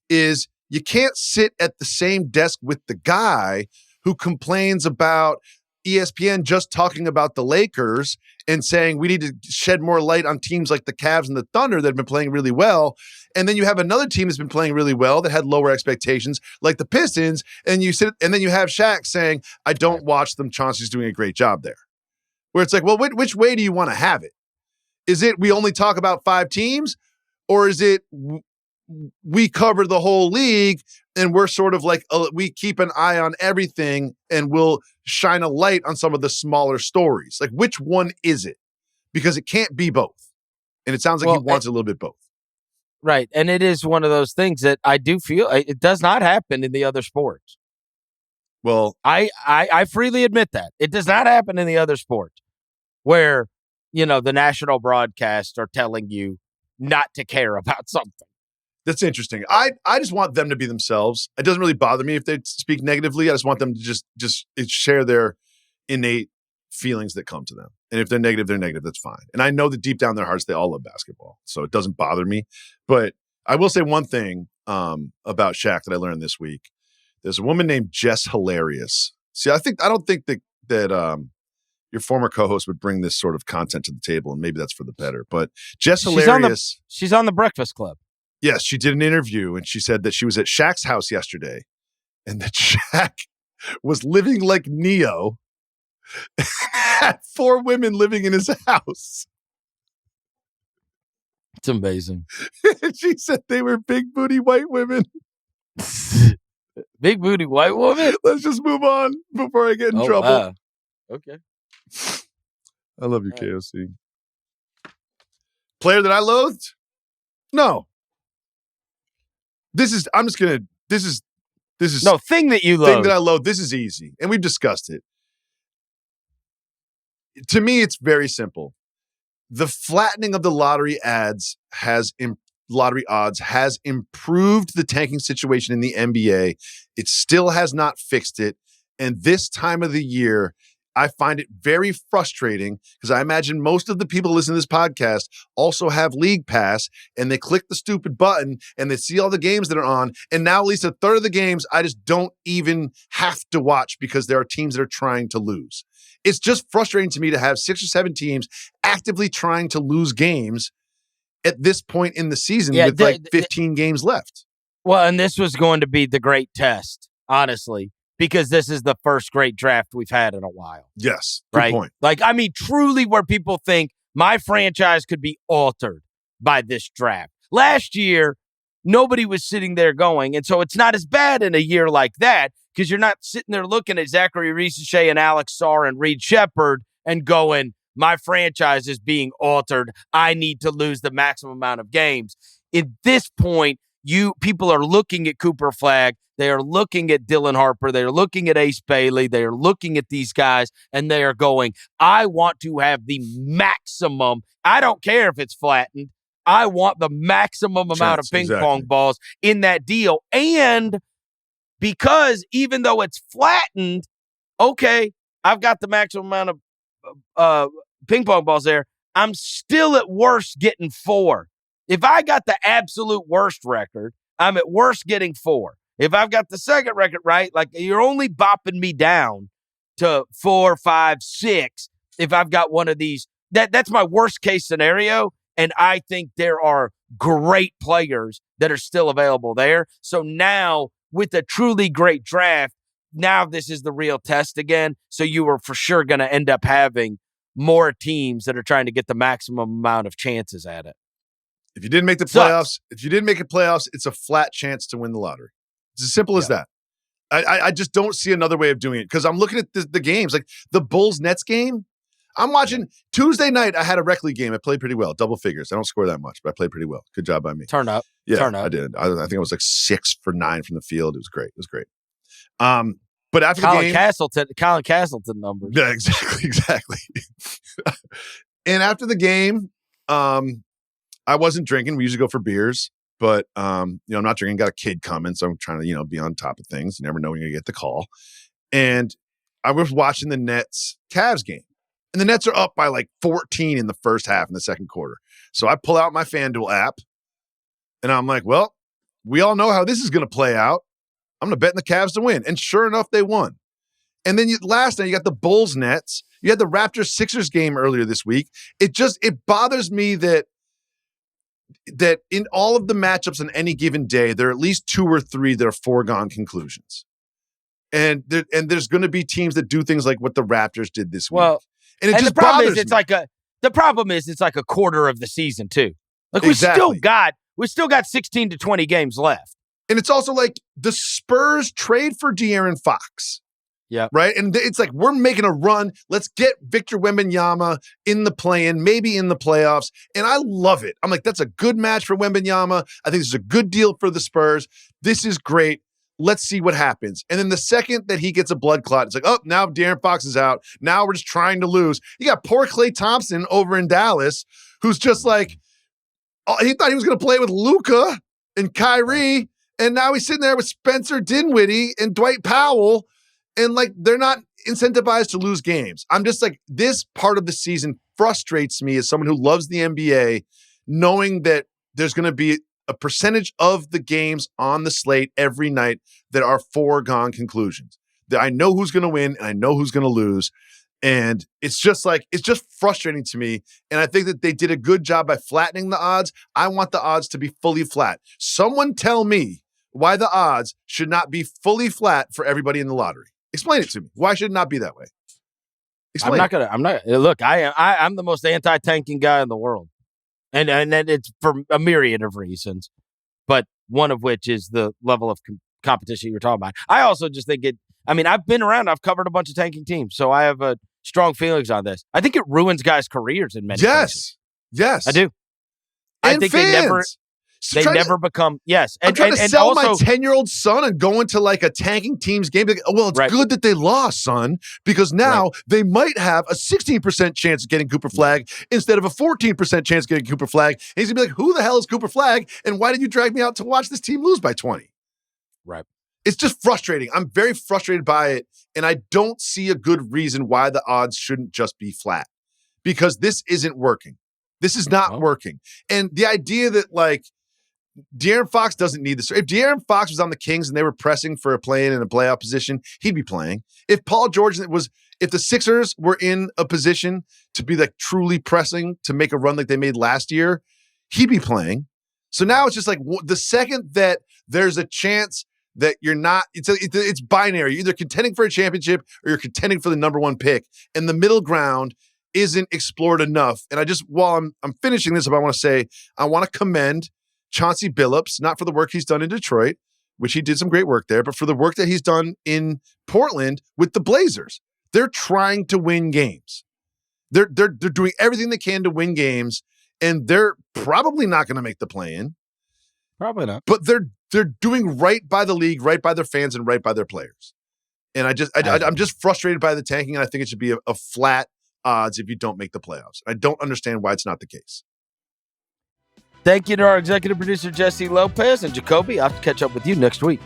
is you can't sit at the same desk with the guy who complains about ESPN just talking about the Lakers and saying we need to shed more light on teams like the Cavs and the Thunder that have been playing really well. And then you have another team that's been playing really well that had lower expectations, like the Pistons, and then you have Shaq saying, I don't watch them. Chauncey's doing a great job there. Where it's like, well, which way do you want to have it? Is it we only talk about 5 teams, or is it we cover the whole league and we're sort of like, we keep an eye on everything and we'll shine a light on some of the smaller stories? Like, which one is it? Because it can't be both. And it sounds like he wants a little bit both. Right. And it is one of those things that I do feel it does not happen in the other sports. Well, I freely admit that. It does not happen in the other sports where, the national broadcasts are telling you not to care about something. That's interesting. I just want them to be themselves. It doesn't really bother me if they speak negatively. I just want them to just share their innate feelings that come to them. And if they're negative, that's fine. And I know that deep down in their hearts, they all love basketball. So it doesn't bother me. But I will say one thing about Shaq that I learned this week. There's a woman named Jess Hilarious. See, I don't think that your former co-host would bring this sort of content to the table, and maybe that's for the better. But Jess Hilarious. She's on the Breakfast Club. Yes, she did an interview, and she said that she was at Shaq's house yesterday, and that Shaq was living like Neo, had 4 women living in his house. It's amazing. She said they were big booty white women. Big booty white woman? Let's just move on before I get in trouble. Wow. Okay. I love you, KOC. Player that I loathed? No. This is thing that you loathe. Thing that I loathe. This is easy. And we've discussed it. To me, it's very simple. The flattening of the lottery odds has improved the tanking situation in the NBA. It still has not fixed it. And this time of the year, I find it very frustrating because I imagine most of the people listening to this podcast also have League Pass, and they click the stupid button and they see all the games that are on. And now at least a third of the games I just don't even have to watch because there are teams that are trying to lose. It's just frustrating to me to have 6 or 7 teams actively trying to lose games at this point in the season with 15 games left. Well, and this was going to be the great test, honestly, because this is the first great draft we've had in a while. Yes, good point. Like, I mean, truly where people think my franchise could be altered by this draft. Last year, nobody was sitting there going, and so it's not as bad in a year like that because you're not sitting there looking at Zachary Risacher and Alex Sarr and Reed Shepherd and going, my franchise is being altered. I need to lose the maximum amount of games. At this point, people are looking at Cooper Flagg. They are looking at Dylan Harper. They are looking at Ace Bailey. They are looking at these guys, and they are going, I want to have the maximum. I don't care if it's flattened. I want the maximum amount of ping pong balls in that deal. And because even though it's flattened, okay, I've got the maximum amount of ping pong balls there, I'm still at worst getting 4. If I got the absolute worst record, I'm at worst getting 4. If I've got the second record right, like you're only bopping me down to 4, 5, 6 if I've got one of these. That's my worst case scenario, and I think there are great players that are still available there. So now with a truly great draft, now this is the real test again. So you are for sure going to end up having more teams that are trying to get the maximum amount of chances at it. If you didn't make the playoffs, it's a flat chance to win the lottery. It's as simple as that. I just don't see another way of doing it because I'm looking at the games, like the Bulls-Nets game. I'm watching Tuesday night. I had a rec league game. I played pretty well, double figures. I don't score that much, but I played pretty well. Good job by me. Turn up. I did. I think I was like 6 for 9 from the field. It was great. But after Colin the game, Colin Castleton numbers. Yeah, exactly. And after the game, I wasn't drinking. We usually go for beers, but I'm not drinking. Got a kid coming, so I'm trying to be on top of things. You never know when you're gonna get the call. And I was watching the Nets Cavs game, and the Nets are up by like 14 in the first half in the second quarter. So I pull out my FanDuel app, and I'm like, well, we all know how this is gonna play out. I'm gonna bet in the Cavs to win, and sure enough, they won. And then last night you got the Bulls Nets. You had the Raptors Sixers game earlier this week. It bothers me that in all of the matchups on any given day, there are at least 2 or 3 that are foregone conclusions. And there's going to be teams that do things like what the Raptors did this week. Well, and the problem is the problem is it's like a quarter of the season too. Like exactly. we still got 16 to 20 games left. And it's also like the Spurs trade for De'Aaron Fox. Yeah. Right. And it's like, we're making a run. Let's get Victor Wembanyama in the play-in, maybe in the playoffs. And I love it. I'm like, that's a good match for Wembanyama. I think this is a good deal for the Spurs. This is great. Let's see what happens. And then the second that he gets a blood clot, it's like, oh, now De'Aaron Fox is out. Now we're just trying to lose. You got poor Klay Thompson over in Dallas, who's just like, he thought he was going to play with Luka and Kyrie. And now he's sitting there with Spencer Dinwiddie and Dwight Powell. And like, they're not incentivized to lose games. I'm just like, this part of the season frustrates me as someone who loves the NBA, knowing that there's going to be a percentage of the games on the slate every night that are foregone conclusions. That I know who's going to win and I know who's going to lose. And it's just frustrating to me. And I think that they did a good job by flattening the odds. I want the odds to be fully flat. Someone tell me why the odds should not be fully flat for everybody in the lottery. Explain it to me. Why should it not be that way? Explain. Look, I'm the most anti-tanking guy in the world. And it's for a myriad of reasons, but one of which is the level of competition you're talking about. I also just think I've been around, I've covered a bunch of tanking teams, so I have strong feelings on this. I think it ruins guys' careers in many cases. Yes. I do. And I think fans. they never become, yes. I'm trying to sell my 10-year-old son and go into like a tanking team's game. Like, well, it's good that they lost, son, because now they might have a 16% chance of getting Cooper Flagg instead of a 14% chance of getting Cooper Flagg. And he's going to be like, who the hell is Cooper Flagg? And why did you drag me out to watch this team lose by 20? Right. It's just frustrating. I'm very frustrated by it, and I don't see a good reason why the odds shouldn't just be flat, because this isn't working. This is not working. And the idea that, like, De'Aaron Fox doesn't need this. If De'Aaron Fox was on the Kings and they were pressing for a play-in and a playoff position, he'd be playing. If the Sixers were in a position to be like truly pressing to make a run like they made last year, he'd be playing. So now it's just like the second that there's a chance that you're not, it's binary. You're either contending for a championship or you're contending for the number one pick, and the middle ground isn't explored enough. And while I'm finishing this up, I want to say I want to commend Chauncey Billups, not for the work he's done in Detroit, which he did some great work there, but for the work that he's done in Portland with the Blazers. They're trying to win games. They're doing everything they can to win games, and they're probably not going to make the play-in. Probably not. But they're doing right by the league, right by their fans, and right by their players. And I'm just frustrated by the tanking, and I think it should be a flat odds if you don't make the playoffs. I don't understand why it's not the case. Thank you to our executive producer, Jesse Lopez, and Jacoby. I'll have to catch up with you next week.